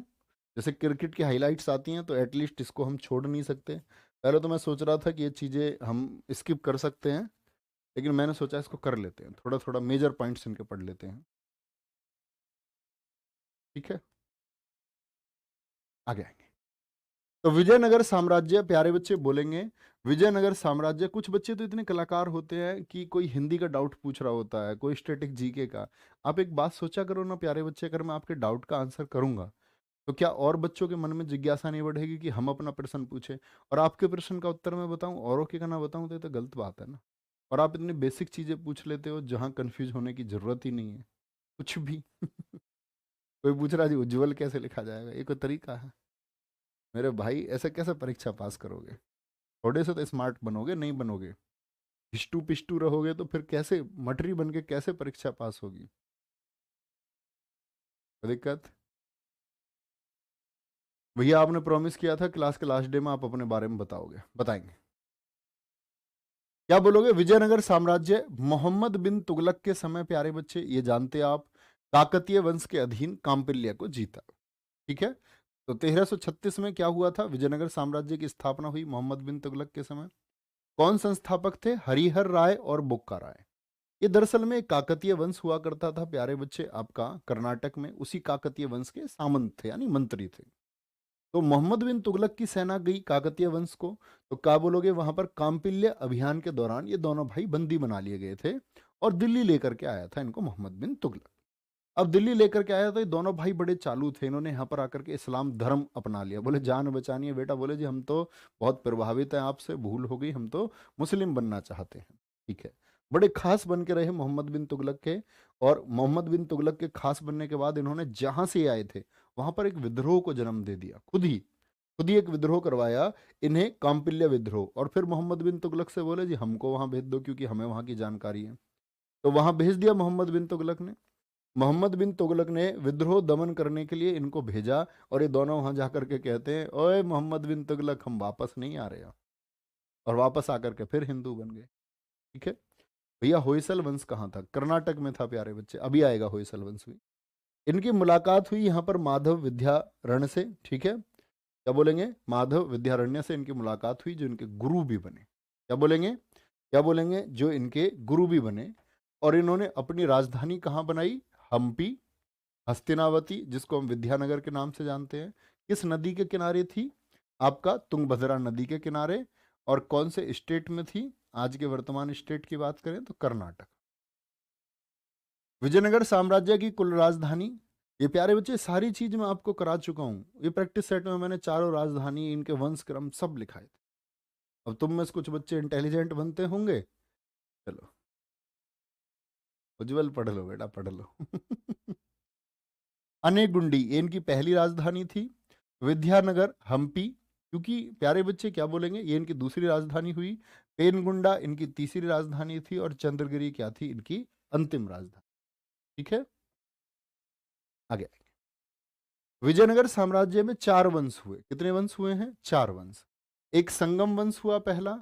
जैसे क्रिकेट की हाईलाइट्स आती हैं तो एटलीस्ट इसको हम छोड़ नहीं सकते। पहले तो मैं सोच रहा था कि ये चीज़ें हम स्किप कर सकते हैं, लेकिन मैंने सोचा इसको कर लेते हैं, थोड़ा थोड़ा मेजर पॉइंट्स इनके पढ़ लेते हैं। ठीक है, आगे आएंगे। तो विजयनगर साम्राज्य, प्यारे बच्चे बोलेंगे विजयनगर साम्राज्य। कुछ बच्चे तो इतने कलाकार होते हैं कि कोई हिंदी का डाउट पूछ रहा होता है, कोई स्टैटिक जीके का। आप एक बात सोचा करो ना प्यारे बच्चे, अगर मैं आपके डाउट का आंसर करूंगा तो क्या और बच्चों के मन में जिज्ञासा नहीं बढ़ेगी कि हम अपना प्रश्न पूछे, और आपके प्रश्न का उत्तर मैं बताऊं औरों के का ना बताऊं, तो ये तो गलत बात है ना। और आप इतनी बेसिक चीजें पूछ लेते हो जहां कंफ्यूज होने की जरूरत ही नहीं है कुछ भी। कोई पूछ रहा जी उज्जवल कैसे लिखा जाएगा, ये कोई तरीका है? मेरे भाई ऐसे कैसे परीक्षा पास करोगे? थोड़े से तो स्मार्ट बनोगे, नहीं बनोगे, हिस्टू पिस्टू रहोगे तो फिर कैसे मटरी बन के कैसे परीक्षा पास होगी? कोई दिक्कत? भैया आपने प्रॉमिस किया था क्लास के लास्ट डे में आप अपने बारे में बताओगे, बताएंगे। क्या बोलोगे? विजयनगर साम्राज्य मोहम्मद बिन तुगलक के समय, प्यारे बच्चे ये जानते आप, काकतीय वंश के अधीन कांपिल्य को जीता। ठीक है, तो 1336 में क्या हुआ था? विजयनगर साम्राज्य की स्थापना हुई मोहम्मद बिन तुगलक के समय। कौन संस्थापक थे? हरिहर राय और बुक्का राय। ये दरअसल में एक काकतीय वंश हुआ करता था प्यारे बच्चे आपका कर्नाटक में, उसी काकतीय वंश के सामंत थे यानी मंत्री थे। तो मोहम्मद बिन तुगलक की सेना गई काकतीय वंश को, तो क्या बोलोगे? वहां पर कांपिल्य अभियान के दौरान ये दोनों भाई बंदी बना लिए गए थे और दिल्ली लेकर के आया था इनको मोहम्मद बिन तुगलक। अब दिल्ली लेकर के आया तो ये दोनों भाई बड़े चालू थे, इन्होंने यहाँ पर आकर के इस्लाम धर्म अपना लिया। बोले जान बचानी है बेटा, बोले जी हम तो बहुत प्रभावित हैं आपसे, भूल हो गई, हम तो मुस्लिम बनना चाहते हैं। ठीक है, बड़े खास बन के रहे मोहम्मद बिन तुगलक के। और मोहम्मद बिन तुगलक के खास बनने के बाद इन्होंने जहां से आए थे वहां पर एक विद्रोह को जन्म दे दिया, खुद ही एक विद्रोह करवाया इन्हें, कांपिल्य विद्रोह। और फिर मोहम्मद बिन तुगलक से बोले जी हमको वहां भेज दो क्योंकि हमें वहां की जानकारी है। तो वहां भेज दिया मोहम्मद बिन तुगलक ने। मोहम्मद बिन तुगलक ने विद्रोह दमन करने के लिए इनको भेजा, और ये दोनों वहां जाकर के कहते हैं ओए मोहम्मद बिन तुगलक हम वापस नहीं आ रहे हैं। और वापस आकर के फिर हिंदू बन गए। ठीक है भैया, होयसल वंश कहाँ था? कर्नाटक में था प्यारे बच्चे, अभी आएगा होयसल वंश भी। इनकी मुलाकात हुई यहाँ पर माधव विद्यारण्य से। ठीक है, क्या बोलेंगे? माधव विद्यारण्य से इनकी मुलाकात हुई, जो इनके गुरु भी बने। क्या बोलेंगे? क्या बोलेंगे? जो इनके गुरु भी बने। और इन्होंने अपनी राजधानी कहाँ बनाई? हम्पी, हस्तिनावती, जिसको हम विद्यानगर के नाम से जानते हैं। किस नदी के किनारे थी? आपका तुंगभद्रा नदी के किनारे। और कौन से स्टेट में थी? आज के वर्तमान स्टेट की बात करें तो कर्नाटक। विजयनगर साम्राज्य की कुल राजधानी, ये प्यारे बच्चे सारी चीज मैं आपको करा चुका हूं। ये प्रैक्टिस सेट में मैंने चारों राजधानी, इनके वंश क्रम सब लिखाए थे। अब तुम में से कुछ बच्चे इंटेलिजेंट बनते होंगे, चलो उज्जवल पढ़ लो बेटा, पढ़ लो। अनेगुंडी ये इनकी पहली राजधानी थी। विद्यानगर, हम्पी, क्योंकि प्यारे बच्चे क्या बोलेंगे, ये इनकी दूसरी राजधानी हुई। पेनगुंडा इनकी तीसरी राजधानी थी। और चंद्रगिरी क्या थी? इनकी अंतिम राजधानी। ठीक है, आगे। विजयनगर साम्राज्य में चार वंश हुए। कितने वंश हुए हैं? चार वंश। एक संगम वंश हुआ पहला,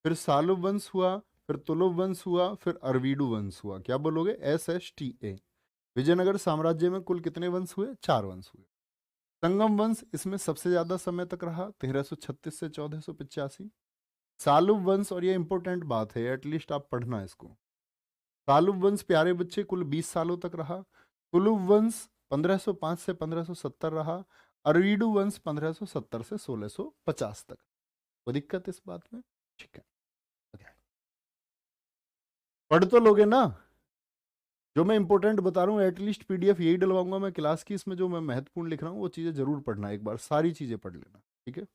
फिर सालुब वंश हुआ, फिर तुलुब वंश हुआ, फिर अरवीडु वंश हुआ। क्या बोलोगे? SSTA। विजयनगर साम्राज्य में कुल कितने वंश हुए? चार वंश हुए। संगम वंश इसमें सबसे ज्यादा समय तक रहा, 1336 से 1485। सालुब वंश, और ये इंपॉर्टेंट बात है, एटलीस्ट आप पढ़ना इसको, सालुब वंश प्यारे बच्चे कुल 20 सालों तक रहा। तुलुब वंश 1505 से 1570 रहा। अरवीडु वंश 1570 से 1650 तक। कोई दिक्कत इस बात में? ठीक है, okay। पढ़ तो लोगे ना? जो मैं इंपॉर्टेंट बता रहा हूँ एटलीस्ट PDF यही डलवाऊंगा मैं क्लास की, इसमें जो मैं महत्वपूर्ण लिख रहा हूँ वो चीजें जरूर पढ़ना, एक बार सारी चीजें पढ़ लेना। ठीक है,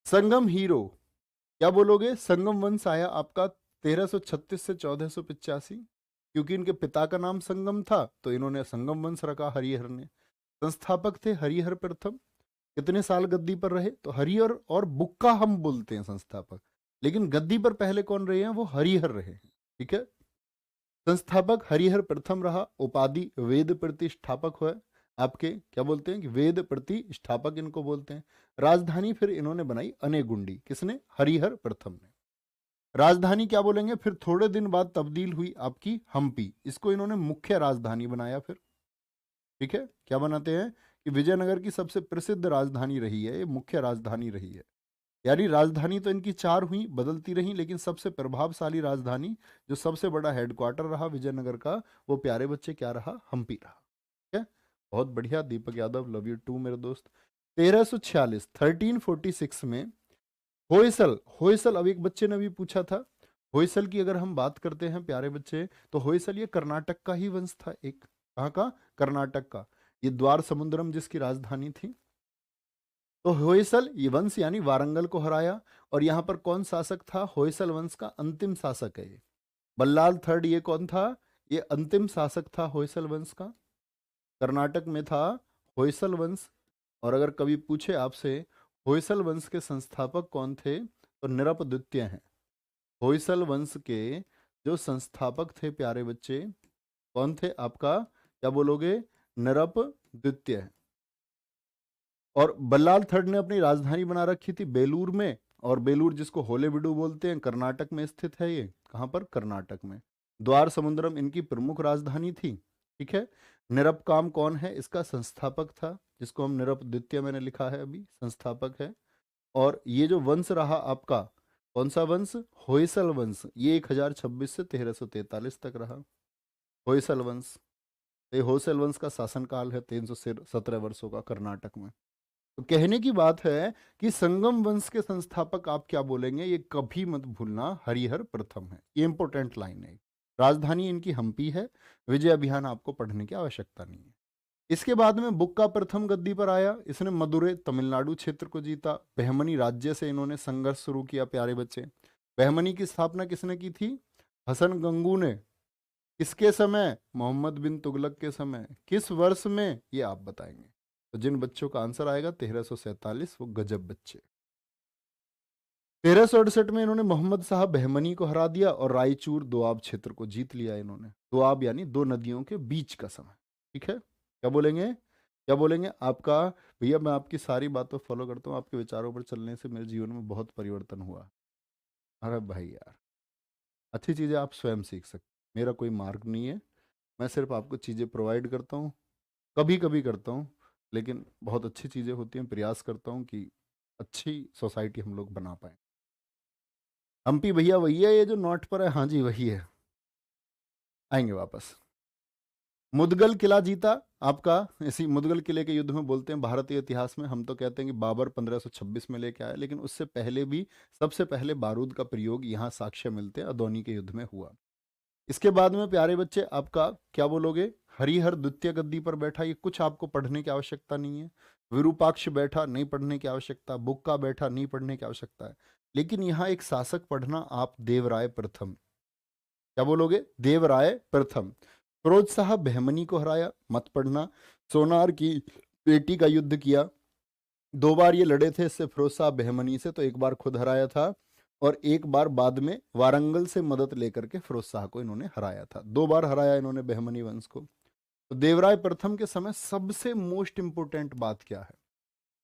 संगम हीरो, क्या बोलोगे? संगम वंश आया आपका 1336 से 1485। क्योंकि इनके पिता का नाम संगम था तो इन्होंने संगम वंश रखा, हरिहर ने। संस्थापक थे हरिहर प्रथम। कितने साल गद्दी पर रहे? तो हरिहर और बुक्का हम बोलते हैं संस्थापक, लेकिन गद्दी पर पहले कौन रहे हैं? वो हरिहर रहे हैं। ठीक है, संस्थापक हरिहर प्रथम रहा, उपाधि वेद प्रतिष्ठापक हुआ। आपके क्या बोलते हैं कि वेद प्रतिष्ठापक इनको बोलते हैं। राजधानी फिर इन्होंने बनाई अनेगुंडी, किसने? हरिहर प्रथम ने। राजधानी क्या बोलेंगे? फिर थोड़े दिन बाद तब्दील हुई आपकी हम्पी, इसको इन्होंने मुख्य राजधानी बनाया फिर। ठीक है, क्या बनाते हैं कि विजयनगर की सबसे प्रसिद्ध राजधानी रही है, ये मुख्य राजधानी रही है। यानी राजधानी तो इनकी चार हुई, बदलती रही, लेकिन सबसे प्रभावशाली राजधानी जो सबसे बड़ा हेडक्वार्टर रहा विजयनगर का, वो प्यारे बच्चे क्या रहा? हम्पी रहा। ठीक है, बहुत बढ़िया Deepak Yadav, love you to मेरे दोस्त। 1346 1346 में होयसल, होयसल, अब एक बच्चे ने भी पूछा था होयसल की अगर हम बात करते हैं प्यारे बच्चे, तो होयसल ये कर्नाटक का ही वंश था एक। कहाँ का? कर्नाटक का। ये द्वार समुद्रम जिसकी राजधानी थी। तो होयसल ये वंश यानी वारंगल को हराया। और यहां पर कौन शासक था? होयसल वंश का अंतिम शासक है ये। बल्लाल थर्ड ये कौन था? ये अंतिम शासक था होयसल वंश का। कर्नाटक में था होयसल वंश। और अगर कभी पूछे आपसे होयसल वंश के संस्थापक कौन थे, तो निरप द्वितीय हैं। होयसल वंश के जो संस्थापक थे प्यारे बच्चे, कौन थे आपका? क्या बोलोगे? निरप द्वितीय। और बल्लाल थर्ड ने अपनी राजधानी बना रखी थी बेलूर में। और बेलूर जिसको होलेबिडु बोलते हैं, कर्नाटक में स्थित है ये। कहाँ पर? कर्नाटक में। द्वार समुद्रम इनकी प्रमुख राजधानी थी। ठीक है, निरपकाम कौन है? इसका संस्थापक था, जिसको हम निरप द्वितीय मैंने लिखा है अभी, संस्थापक है। और ये जो वंश रहा आपका, कौन सा वंश? होयसल वंश, ये 1026 से 1343 तक रहा होयसल वंश। ये होयसल वंश का शासनकाल है 317 वर्षों का कर्नाटक में। तो कहने की बात है कि संगम वंश के संस्थापक आप क्या बोलेंगे? ये कभी मत भूलना, हरिहर प्रथम है। ये इंपॉर्टेंट लाइन है। राजधानी इनकी हम्पी है। विजय अभियान आपको पढ़ने की आवश्यकता नहीं है। इसके बाद में बुक्का प्रथम गद्दी पर आया। इसने मदुरै तमिलनाडु क्षेत्र को जीता। बहमनी राज्य से इन्होंने संघर्ष शुरू किया प्यारे बच्चे। बहमनी की स्थापना किसने की थी? हसन गंगू ने। किसके समय? मोहम्मद बिन तुगलक के समय। किस वर्ष में? ये आप बताएंगे। तो जिन बच्चों का आंसर आएगा 1347, वो गजब बच्चे। 1368 में इन्होंने मोहम्मद साहब बहमनी को हरा दिया और रायचूर दोआब क्षेत्र को जीत लिया इन्होंने। दोआब यानी दो नदियों के बीच का समय। ठीक है, क्या बोलेंगे? क्या बोलेंगे आपका? भैया मैं आपकी सारी बातों फॉलो करता हूँ, आपके विचारों पर चलने से मेरे जीवन में बहुत परिवर्तन हुआ। अरे भाई यार, अच्छी चीज़ें आप स्वयं सीख सकते, मेरा कोई मार्ग नहीं है। मैं सिर्फ आपको चीज़ें प्रोवाइड करता हूँ, कभी कभी करता हूँ, लेकिन बहुत अच्छी चीज़ें होती हैं। प्रयास करता हूँ कि अच्छी सोसाइटी हम लोग बना पाए। हम्पी भैया वही है, ये जो नोट पर है? हाँ जी वही है। आएंगे वापस। मुदगल किला जीता आपका। इसी मुदगल किले के युद्ध में बोलते हैं भारतीय इतिहास में, हम तो कहते हैं कि बाबर 1526 में लेके आया, लेकिन उससे पहले भी सबसे पहले बारूद का प्रयोग यहाँ साक्ष्य मिलते हैं, अदौनी के युद्ध में हुआ। इसके बाद में प्यारे बच्चे आपका क्या बोलोगे? हरिहर द्वितीय गद्दी पर बैठा, ये कुछ आपको पढ़ने की आवश्यकता नहीं है। विरूपाक्ष बैठा, नहीं पढ़ने की आवश्यकता। बुक्का बैठा, नहीं पढ़ने की आवश्यकता है। लेकिन यहाँ एक शासक पढ़ना आप, देवराय प्रथम। क्या बोलोगे? देवराय प्रथम। फिरोज शाह बहमनी को हराया, मत पढ़ना। सोनार की बेटी का युद्ध किया, दो बार ये लड़े थे इससे फिरोज शाह बहमनी से, तो एक बार खुद हराया था और एक बार बाद में वारंगल से मदद लेकर के फिरोज शाह को इन्होंने हराया था। दो बार हराया इन्होंने बहमनी वंश को। तो देवराय प्रथम के समय सबसे मोस्ट इंपोर्टेंट बात क्या है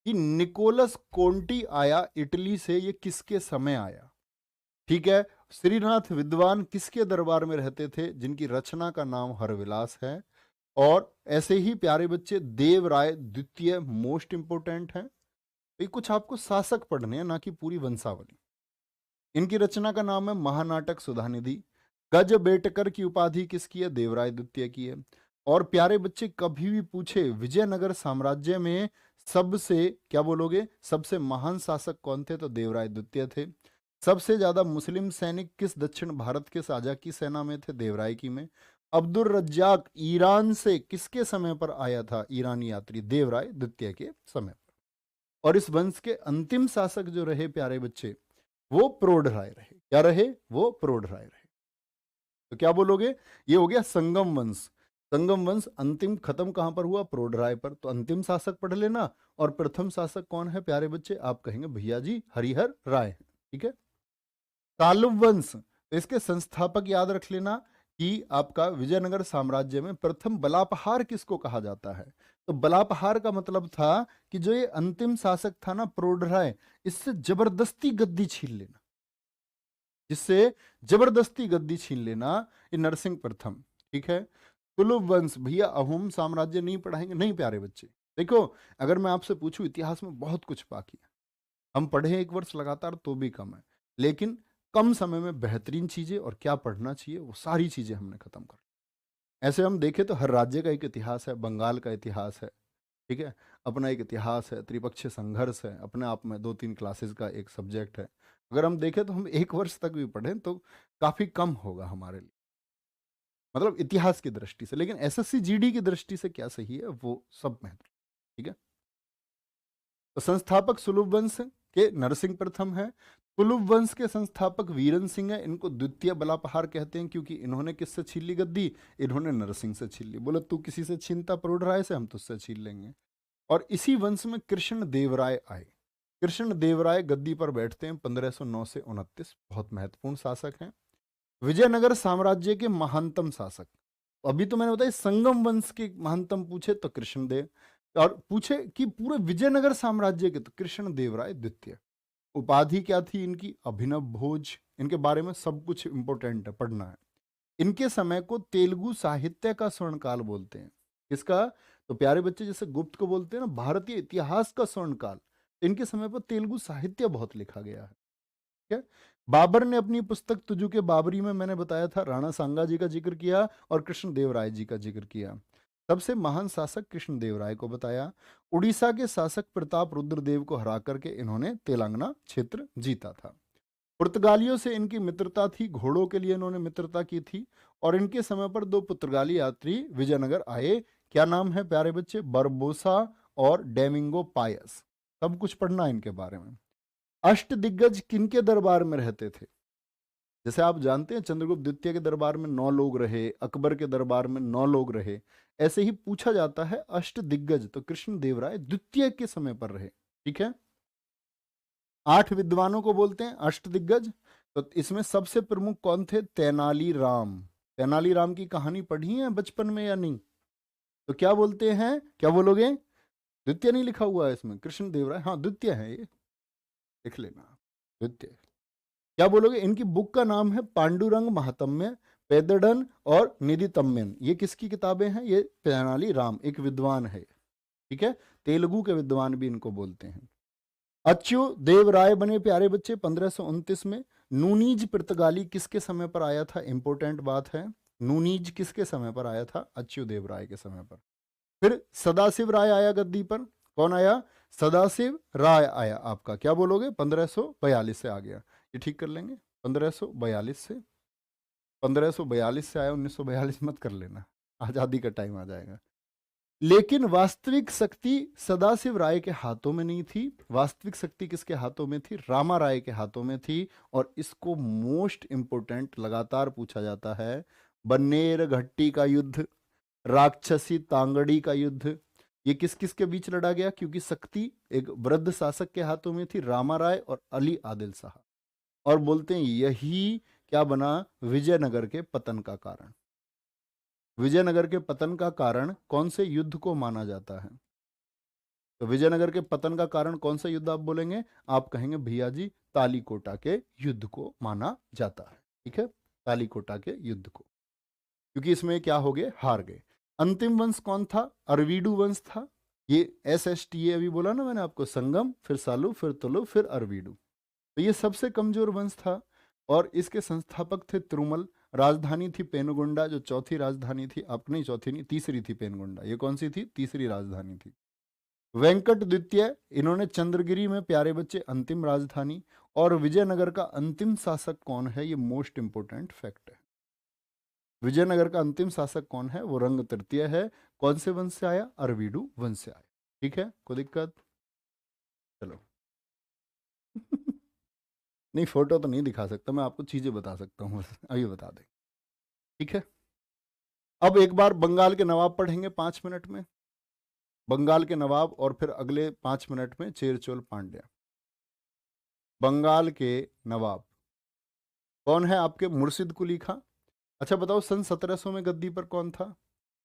कि निकोलस कोंटी आया इटली से, ये किसके समय आया? ठीक है, श्रीनाथ विद्वान किसके दरबार में रहते थे? जिनकी रचना का नाम हरविलास है। और ऐसे ही प्यारे बच्चे देवराय द्वितीय मोस्ट इंपोर्टेंट है। ये कुछ आपको शासक पढ़ने हैं, ना कि पूरी वंशावली। इनकी रचना का नाम है महानाटक सुधानिधि। गज बेटकर की उपाधि किसकी है? देवराय द्वितीय की है। और प्यारे बच्चे कभी भी पूछे विजयनगर साम्राज्य में सबसे, क्या बोलोगे, सबसे महान शासक कौन थे? तो देवराय द्वितीय थे। सबसे ज्यादा मुस्लिम सैनिक किस दक्षिण भारत के साझा की सेना में थे? देवराय की में। अब्दुल रज्जाक ईरान से किसके समय पर आया था? ईरानी यात्री, देवराय द्वितीय के समय पर। और इस वंश के अंतिम शासक जो रहे प्यारे बच्चे, वो प्रौढ़ राय रहे। क्या रहे? वो प्रौढ़ राय रहे। तो क्या बोलोगे? ये हो गया संगम वंश। संगम वंश अंतिम खत्म कहां पर हुआ? प्रौढ़ राय पर। तो अंतिम शासक पढ़ लेना। और प्रथम शासक कौन है प्यारे बच्चे? आप कहेंगे भैया जी हरिहर राय। ठीक है। तालुव वंश, तो इसके संस्थापक याद रख लेना, कि आपका विजयनगर साम्राज्य में प्रथम बलापहार किसको कहा जाता है? तो बलापहार का मतलब था कि जो ये अंतिम शासक था ना प्रोढ़राय, इससे जबरदस्ती गद्दी छीन लेना, जिससे जबरदस्ती गद्दी छीन लेना, ये नरसिंह प्रथम। ठीक है। तुलुव वंश, भैया अहोम साम्राज्य नहीं पढ़ाएंगे? नहीं प्यारे बच्चे। देखो, अगर मैं आपसे पूछूं इतिहास में बहुत कुछ बाकी है, हम पढ़े एक वर्ष लगातार तो भी कम है, लेकिन कम समय में बेहतरीन चीजें और क्या पढ़ना चाहिए वो सारी चीजें हमने खत्म कर। ऐसे हम देखें तो हर राज्य का एक इतिहास है, बंगाल का इतिहास है, ठीक है, अपना एक इतिहास है, त्रिपक्षीय संघर्ष है, अपने आप में 2-3 क्लासेस का एक सब्जेक्ट है। अगर हम देखें तो हम एक वर्ष तक भी पढ़ें तो काफी कम होगा हमारे लिए, मतलब इतिहास की दृष्टि से। लेकिन एसएससी जीडी की दृष्टि से क्या सही है वो सब महत्व। ठीक है। तो संस्थापक सुलभ वंश के नरसिंह प्रथम है। कुलुव वंश के संस्थापक वीरन सिंह है। इनको द्वितीय बलापहार कहते हैं क्योंकि इन्होंने किससे छीन ली गद्दी? इन्होंने नरसिंह से छीन ली। बोले तू किसी से छीनता प्रोढ़राय से, हम तुझसे छीन लेंगे। और इसी वंश में कृष्ण देवराय आए। कृष्ण देवराय गद्दी पर बैठते हैं 1509 से 29। बहुत महत्वपूर्ण शासक हैं, विजयनगर साम्राज्य के महानतम शासक। अभी तो मैंने बताया संगम वंश के महानतम पूछे तो कृष्णदेव, और पूछे कि पूरे विजयनगर साम्राज्य के तो कृष्ण देवराय द्वितीय। उपाधि क्या थी इनकी? अभिनव भोज। इनके बारे में सब कुछ इंपॉर्टेंट है, पढ़ना है। इनके समय को तेलुगु साहित्य का स्वर्ण काल बोलते हैं। किसका? तो प्यारे बच्चे, जैसे गुप्त को बोलते हैं ना भारतीय इतिहास का स्वर्ण काल, इनके समय पर तेलुगु साहित्य बहुत लिखा गया है। ठीक है। बाबर ने अपनी पुस्तक तुजु के बाबरी में, मैंने बताया था, राणा सांगा जी का जिक्र किया और कृष्ण देवराय जी का जिक्र किया। सबसे महान शासक कृष्ण देवराय को बताया। उड़ीसा के शासक प्रताप रुद्रदेव को हरा करके इन्होंने तेलंगाना क्षेत्र जीता था। पुर्तगालियों से इनकी मित्रता थी, घोड़ों के लिए इन्होंने मित्रता की थी। और इनके समय पर 2 पुर्तगाली यात्री विजयनगर आए। क्या नाम है प्यारे बच्चे? बरबोसा और डेमिंगो पायस। सब कुछ पढ़ना है इनके बारे में। अष्ट दिग्गज किनके दरबार में रहते थे? जैसे आप जानते हैं चंद्रगुप्त द्वितीय के दरबार में 9 लोग रहे, अकबर के दरबार में 9 लोग रहे। ऐसे ही पूछा जाता है अष्ट दिग्गज, तो कृष्ण देवराय द्वितीय के समय पर रहे। ठीक है। 8 विद्वानों को बोलते हैं अष्ट दिग्गज। तो इसमें सबसे प्रमुख कौन थे? तेनालीराम। तेनालीराम की कहानी पढ़ी है बचपन में या नहीं? तो क्या बोलते हैं, क्या बोलोगे? द्वितीय नहीं लिखा हुआ है इसमें, कृष्ण देवराय, हाँ द्वितीय है ये, लिख लेना द्वितीय। क्या बोलोगे? इनकी बुक का नाम है पांडुरंग महात्म्य, पेदडन और निधितम्यन। ये किसकी किताबें हैं? ये तेनाली राम, एक विद्वान है। ठीक है। तेलुगु के विद्वान भी इनको बोलते हैं। अच्यु देव राय बने प्यारे बच्चे 1529 में। नूनीज पुर्तगाली किसके समय पर आया था? इंपोर्टेंट बात है, नूनीज किसके समय पर आया था? अच्यु देव राय के समय पर। फिर सदाशिव राय आया गद्दी पर। कौन आया? सदाशिव राय आया। आपका क्या बोलोगे? 1542 से आ गया। ये ठीक कर लेंगे, 1542 से। 1542 से आया, 1942 मत कर लेना, आजादी का टाइम आ जाएगा। लेकिन वास्तविक शक्ति सदाशिव राय के हाथों में नहीं थी। वास्तविक शक्ति किसके हाथों में थी? रामा राय के हाथों में थी। और इसको मोस्ट इंपोर्टेंट लगातार पूछा जाता है। बन्नेर घट्टी का युद्ध, राक्षसी तांगड़ी का युद्ध, ये किस किस के बीच लड़ा गया? क्योंकि शक्ति एक वृद्ध शासक के हाथों में थी, रामा राय और अली आदिल शाह। और बोलते हैं यही क्या बना? विजयनगर के पतन का कारण। विजयनगर के पतन का कारण कौन से युद्ध को माना जाता है? तो विजयनगर के पतन का कारण कौन सा युद्ध आप बोलेंगे? आप कहेंगे भैया जी तालीकोटा के युद्ध को माना जाता है। ठीक है, तालीकोटा के युद्ध को, क्योंकि इसमें क्या हो गए? हार गए। अंतिम वंश कौन था? अरवीडू वंश था। ये SSTA अभी बोला ना मैंने आपको, संगम, फिर सालू, फिर तुलु, फिर अरवीडू। तो ये सबसे कमजोर वंश था। और इसके संस्थापक थे तिरुमल। राजधानी थी पेनुगोंडा, जो चौथी राजधानी थी। आप नहीं, चौथी नहीं, तीसरी थी पेनुगोंडा। ये कौन सी थी? तीसरी राजधानी थी। वेंकट द्वितीय, इन्होंने चंद्रगिरी में प्यारे बच्चे अंतिम राजधानी। और विजयनगर का अंतिम शासक कौन है? ये मोस्ट इंपोर्टेंट फैक्ट है। विजयनगर का अंतिम शासक कौन है? वो रंग तृतीय है। कौन से वंश से आया? अरवीडू वंश से आया। ठीक है, कोई दिक्कत? चलो नहीं, फोटो तो नहीं दिखा सकता मैं आपको, चीजें बता सकता हूँ बस, अभी बता दें। ठीक है। अब एक बार बंगाल के नवाब पढ़ेंगे 5 मिनट में। बंगाल के नवाब, और फिर अगले 5 मिनट में चेर चोल पांड्या। बंगाल के नवाब कौन है आपके? मुर्शिद कुली खां, अच्छा बताओ, सन 1700 में गद्दी पर कौन था?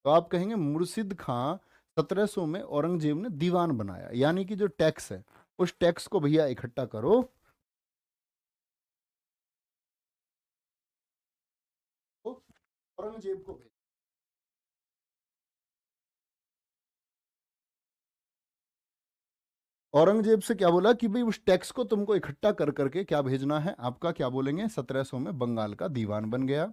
तो आप कहेंगे मुर्शिद खां 1700 में औरंगजेब ने दीवान बनाया, यानी कि जो टैक्स है उस टैक्स को भैया इकट्ठा करो, तो औरंगजेब को भेजो। औरंगजेब से क्या बोला कि भाई उस टैक्स को तुमको इकट्ठा कर करके क्या भेजना है, आपका क्या बोलेंगे 1700 में बंगाल का दीवान बन गया।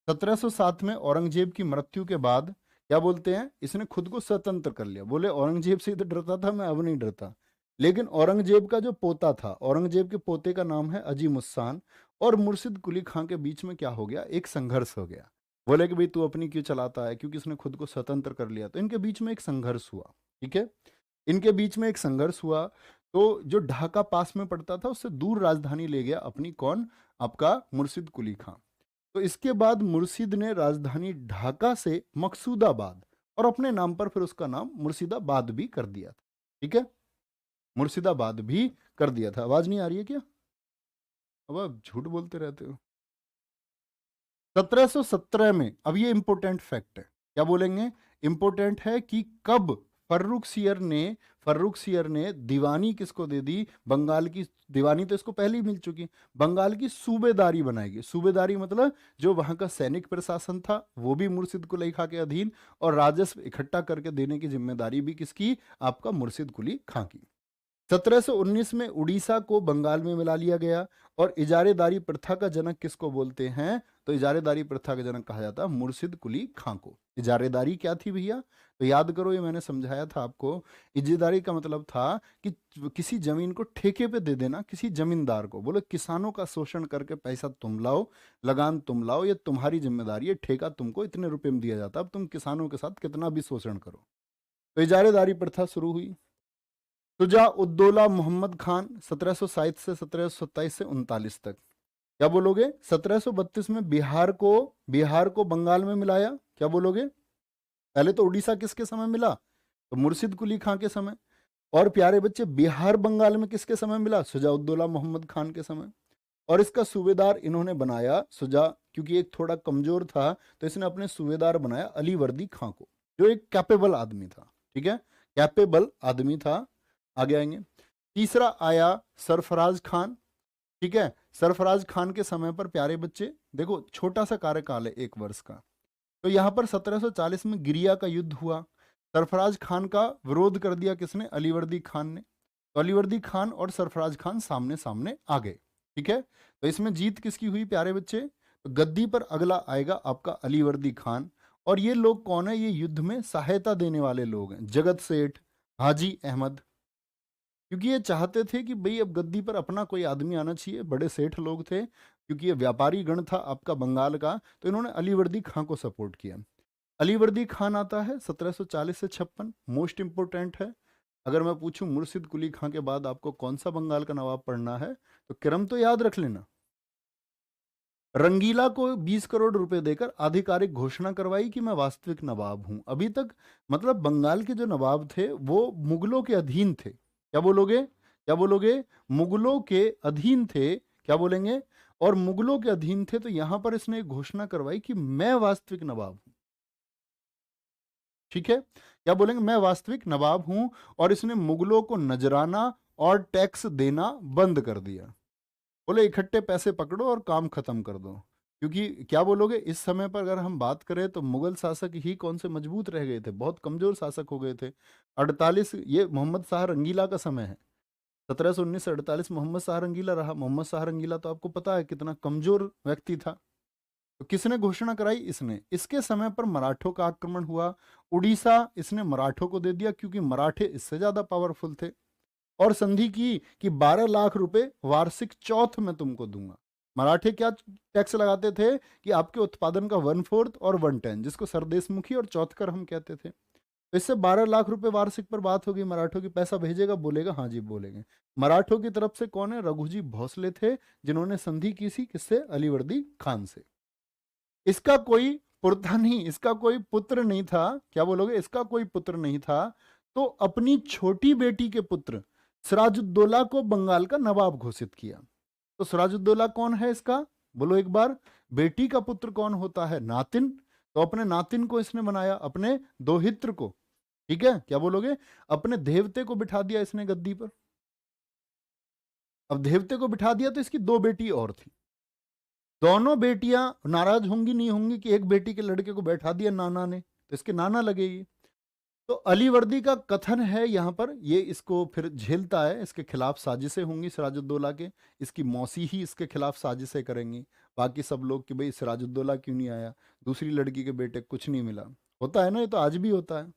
1707 में औरंगजेब की मृत्यु के बाद क्या बोलते हैं, इसने खुद को स्वतंत्र कर लिया। बोले औरंगजेब से तो डरता था मैं, अब नहीं डरता। लेकिन औरंगजेब का जो पोता था, औरंगजेब के पोते का नाम है अजीम उस्सान, और मुर्शिद कुली खां के बीच में क्या हो गया, एक संघर्ष हो गया। बोले कि भाई तू अपनी क्यों चलाता है, क्योंकि इसने खुद को स्वतंत्र कर लिया, तो इनके बीच में एक संघर्ष हुआ। ठीक है, इनके बीच में एक संघर्ष हुआ। तो जो ढाका पास में पड़ता था उससे दूर राजधानी ले गया अपनी, कौन, आपका मुर्शिद कुली खां। तो इसके बाद मुर्शिद ने राजधानी ढाका से मकसूदाबाद और अपने नाम पर फिर उसका नाम मुर्शिदाबाद भी कर दिया था। ठीक है, मुर्शिदाबाद भी कर दिया था। आवाज नहीं आ रही है क्या? अब आप झूठ बोलते रहते हो। 1717 में, अब ये इंपॉर्टेंट फैक्ट है, क्या बोलेंगे, इंपॉर्टेंट है कि कब फर्रुख सियर ने दीवानी किसको दे दी, बंगाल की दीवानी तो इसको पहले ही मिल चुकी, बंगाल की सूबेदारी बनाएगी। सूबेदारी मतलब जो वहां का सैनिक प्रशासन था वो भी मुर्शिद कुली खां के अधीन, और राजस्व इकट्ठा करके देने की जिम्मेदारी भी किसकी, आपका मुर्शिद कुली खां की। 1719 में उड़ीसा को बंगाल में मिला लिया गया। और इजारेदारी प्रथा का जनक किसको बोलते हैं, तो इजारेदारी प्रथा का जनक कहा जाता है मुर्शिद कुली खां को। इजारेदारी क्या थी भैया, तो याद करो, ये मैंने समझाया था आपको। इजारेदारी का मतलब था कि किसी जमीन को ठेके पे दे देना किसी जमींदार को, बोले किसानों का शोषण करके पैसा तुम लाओ, लगान तुम लाओ, ये तुम्हारी जिम्मेदारी है, ठेका तुमको इतने रुपए में दिया जाता है, अब तुम किसानों के साथ कितना भी शोषण करो। तो इजारेदारी प्रथा शुरू हुई। शुजा उद्दौला मोहम्मद खान 1760 से 1727 से 39 तक, क्या बोलोगे, 1732 में बिहार को बंगाल में मिलाया, क्या बोलोगे? पहले तो उड़ीसा किसके समय मिला, तो मुर्शिद कुली खां के समय। और प्यारे बच्चे, बिहार बंगाल में किसके समय मिला, शुजाउद्दौला मोहम्मद खान के समय। और इसका सूबेदार इन्होंने बनाया शुजा, क्योंकि एक थोड़ा कमजोर था तो इसने अपने सूबेदार बनाया अलीवर्दी खां को, जो एक कैपेबल आदमी था। ठीक है, कैपेबल आदमी था। आगे आएंगे। तीसरा आया सरफराज खान। ठीक है, सरफराज खान के समय पर प्यारे बच्चे देखो, छोटा सा कार्यकाल है 1 वर्ष का, तो यहां पर 1740 में गिरिया का युद्ध हुआ। सरफराज खान का विरोध कर दिया किसने, अलीवर्दी खान ने। तो अलीवर्दी खान और सरफराज खान सामने सामने आ गए। ठीक है, तो इसमें जीत किसकी हुई प्यारे बच्चे, तो गद्दी पर अगला आएगा आपका अलीवर्दी खान। और ये लोग कौन है, ये युद्ध में सहायता देने वाले लोग हैं, जगत सेठ, हाजी अहमद, क्योंकि ये चाहते थे कि भाई अब गद्दी पर अपना कोई आदमी आना चाहिए। बड़े सेठ लोग थे, क्योंकि ये व्यापारी गण था आपका बंगाल का, तो इन्होंने अलीवर्दी खां को सपोर्ट किया। अलीवर्दी खान आता है 1740 से 56, मोस्ट इंपोर्टेंट है। अगर मैं पूछूं मुर्शिद कुली खां के बाद आपको कौन सा बंगाल का नवाब पढ़ना है, तो क्रम तो याद रख लेना। रंगीला को 20 करोड़ रुपए देकर आधिकारिक घोषणा करवाई कि मैं वास्तविक नवाब हूं। अभी तक मतलब बंगाल के जो नवाब थे वो मुगलों के अधीन थे, क्या बोलोगे, क्या बोलोगे, मुगलों के अधीन थे, क्या बोलेंगे, और मुगलों के अधीन थे। तो यहां पर इसने एक घोषणा करवाई कि मैं वास्तविक नवाब हूं। ठीक है, क्या बोलेंगे, मैं वास्तविक नवाब हूं। और इसने मुगलों को नजराना और टैक्स देना बंद कर दिया। बोले इकट्ठे पैसे पकड़ो और काम खत्म कर दो। क्योंकि क्या बोलोगे, इस समय पर अगर हम बात करें तो मुगल शासक ही कौन से मजबूत रह गए थे, बहुत कमजोर शासक हो गए थे। 48, ये मोहम्मद शाह रंगीला का समय है। 1719 से 48 मोहम्मद शाह रंगीला रहा। मोहम्मद शाह रंगीला तो आपको पता है कितना कमजोर व्यक्ति था। तो किसने घोषणा कराई, इसने। इसके समय पर मराठों का आक्रमण हुआ। उड़ीसा इसने मराठों को दे दिया, क्योंकि मराठे इससे ज्यादा पावरफुल थे। और संधि की कि 12 लाख रुपए वार्षिक चौथ में तुमको दूंगा। मराठे क्या टैक्स लगाते थे कि आपके उत्पादन का 1/4 और 1/10, जिसको सरदेशमुखी और चौथकर हम कहते थे। तो इससे 12 लाख रुपए वार्षिक पर बात होगी मराठों की। पैसा भेजेगा, बोलेगा हाँ जी बोलेंगे। मराठों की तरफ से कौन है, रघुजी भोसले थे, जिन्होंने संधि की थी किससे, अलीवर्दी खान से। इसका कोई पुत्र नहीं, इसका कोई पुत्र नहीं था, क्या बोलोगे, इसका कोई पुत्र नहीं था। तो अपनी छोटी बेटी के पुत्र सिराजुद्दौला को बंगाल का नवाब घोषित किया। तो सिराजुद्दौला कौन है इसका, बोलो एक बार, बेटी का पुत्र कौन होता है? नातिन। तो अपने नातिन को इसने बनाया, अपने दोहित्र को, ठीक है, क्या बोलोगे? अपने देवते को बिठा दिया इसने गद्दी पर। अब देवते को बिठा दिया तो इसकी दो बेटी और थी। दोनों बेटियां नाराज होंगी नहीं होंगी कि एक बेटी के लड़के को बैठा दिया नाना ने, तो इसके नाना लगेगी। तो अलीवर्दी का कथन है यहाँ पर, ये इसको फिर झेलता है, इसके खिलाफ साजिशें होंगी सिराजुद्दौला के, इसकी मौसी ही इसके खिलाफ साजिशें करेंगी, बाकी सब लोग कि भाई सिराजुद्दौला क्यों नहीं आया, दूसरी लड़की के बेटे कुछ नहीं मिला। होता है ना, ये तो आज भी होता है।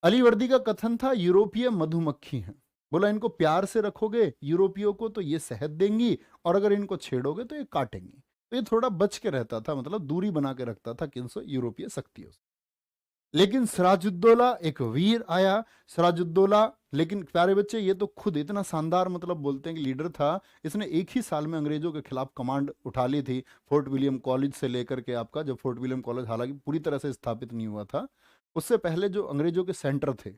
अलीवर्दी का कथन था यूरोपीय मधुमक्खी हैं, बोला इनको प्यार से रखोगे यूरोपियों को तो ये शहद देंगी, और अगर इनको छेड़ोगे तो ये काटेंगी। तो ये थोड़ा बच के रहता था, मतलब दूरी बना के रखता था किन यूरोपीय शक्तियों से। लेकिन सिराजुद्दौला एक वीर आया, सिराजुद्दौला, लेकिन प्यारे बच्चे ये तो खुद इतना शानदार मतलब बोलते हैं कि लीडर था, इसने एक ही साल में अंग्रेजों के खिलाफ कमांड उठा ली थी, फोर्ट विलियम कॉलेज से लेकर के आपका, जब फोर्ट विलियम कॉलेज हालांकि पूरी तरह से स्थापित नहीं हुआ था, उससे पहले जो अंग्रेजों के सेंटर थे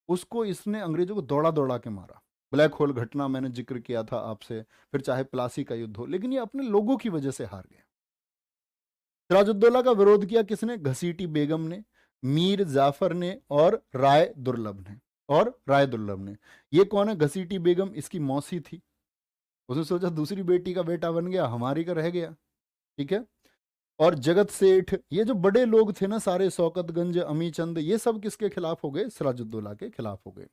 उसको इसने अंग्रेजों को दौड़ा दौड़ा के मारा। ब्लैक होल घटना मैंने जिक्र किया था आपसे, फिर चाहे प्लासी का युद्ध हो, लेकिन ये अपने लोगों की वजह से हार गया। सिराजुद्दौला का विरोध किया किसने? घसीटी बेगम ने, मीर जाफर ने और राय दुर्लभ ने। ये कौन है? घसीटी बेगम इसकी मौसी थी। उसने सोचा दूसरी बेटी का बेटा बन गया, हमारी का रह गया, ठीक है। और जगत सेठ, ये जो बड़े लोग थे ना सारे, शौकतगंज, अमीचंद, ये सब किसके खिलाफ हो गए? सिराजुद्दौला के खिलाफ हो गए,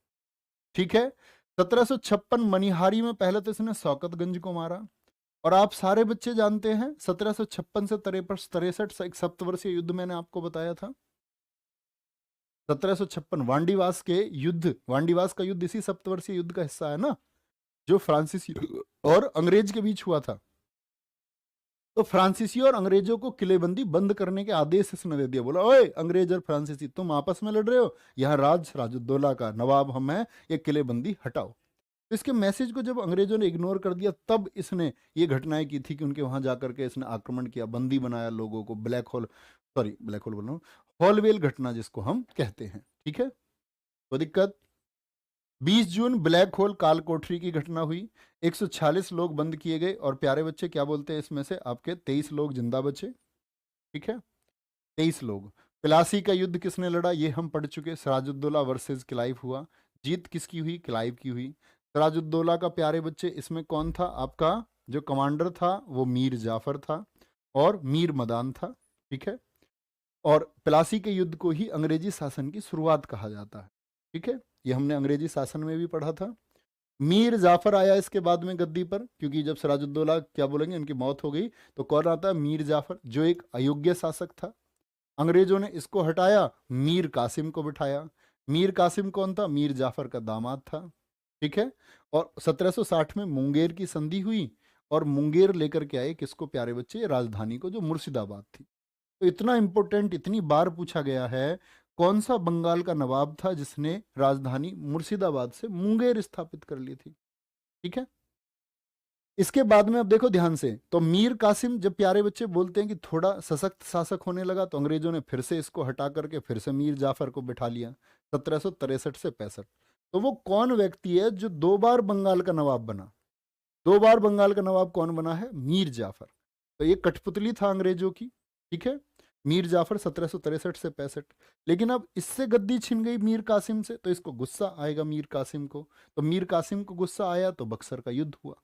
ठीक है। 1756 मनिहारी में पहले तो इसने शौकतगंज को मारा, और आप सारे बच्चे जानते हैं 1756 से 63 एक सप्तवर्षीय युद्ध मैंने आपको बताया था। 1756 वांडीवास के युद्ध, वांडीवास का युद्ध इसी सप्तवर्षीय युद्ध का हिस्सा है ना, जो फ्रांसीसी और अंग्रेज के बीच हुआ था। तो फ्रांसीसी और अंग्रेजों को किलेबंदी बंद करने के आदेश इसने दे दिया, बोला ओए अंग्रेज और फ्रांसीसी तुम आपस में लड़ रहे हो, यहाँ राज सिराजुद्दौला का, नवाब हम हैं, ये किलेबंदी हटाओ। इसके मैसेज को जब अंग्रेजों ने इग्नोर कर दिया, तब इसने ये घटनाएं की थी कि उनके वहां जाकर के इसने आक्रमण किया, बंदी बनाया लोगों को, ब्लैक होल बोल रहा हूँ, हॉलवेल घटना जिसको हम कहते हैं, ठीक है। तो दिक्कत 20 जून ब्लैक होल काल कोठरी की घटना हुई, 146 लोग बंद किए गए, और प्यारे बच्चे क्या बोलते हैं इसमें से आपके 23 लोग जिंदा बचे, ठीक है, 23 लोग। प्लासी का युद्ध किसने लड़ा? ये हम पढ़ चुके, सिराजुद्दौला वर्सेस क्लाइव हुआ। जीत किसकी हुई? क्लाइव की हुई। सिराजुद्दौला का प्यारे बच्चे इसमें कौन था? आपका जो कमांडर था वो मीर जाफर था और मीर मदान था, ठीक है। और प्लासी के युद्ध को ही अंग्रेजी शासन की शुरुआत कहा जाता है, ठीक है, ये हमने अंग्रेजी शासन में भी पढ़ा था। मीर जाफर आया इसके बाद में गद्दी पर, क्योंकि जब सिराजुद्दौला क्या बोलेंगे उनकी मौत हो गई, तो कौन आता है? मीर जाफर, जो एक अयोग्य शासक था। अंग्रेजों ने इसको हटाया, मीर कासिम को बिठाया। मीर कासिम कौन था? मीर जाफर का दामाद था, ठीक है। और 1760 में मुंगेर की संधि हुई, और मुंगेर लेकर के आए किसको प्यारे बच्चे? राजधानी को, जो मुर्शिदाबाद थी। तो इतना इंपॉर्टेंट, इतनी बार पूछा गया है, कौन सा बंगाल का नवाब था जिसने राजधानी मुर्शिदाबाद से मुंगेर स्थापित कर ली थी, ठीक है। इसके बाद में अब देखो ध्यान से, तो मीर कासिम जब प्यारे बच्चे बोलते हैं कि थोड़ा सशक्त शासक होने लगा, तो अंग्रेजों ने फिर से इसको हटा करके फिर से मीर जाफर को बिठा लिया 1763 से 65। तो वो कौन व्यक्ति है जो 2 बार बंगाल का नवाब बना? 2 बार बंगाल का नवाब कौन बना है? मीर जाफर। तो ये कठपुतली था अंग्रेजों की, ठीक है। मीर जाफर 1763 से 65। लेकिन अब इससे गद्दी छिन गई मीर कासिम से, तो इसको गुस्सा आएगा मीर कासिम को। तो मीर कासिम को गुस्सा आया तो बक्सर का युद्ध हुआ।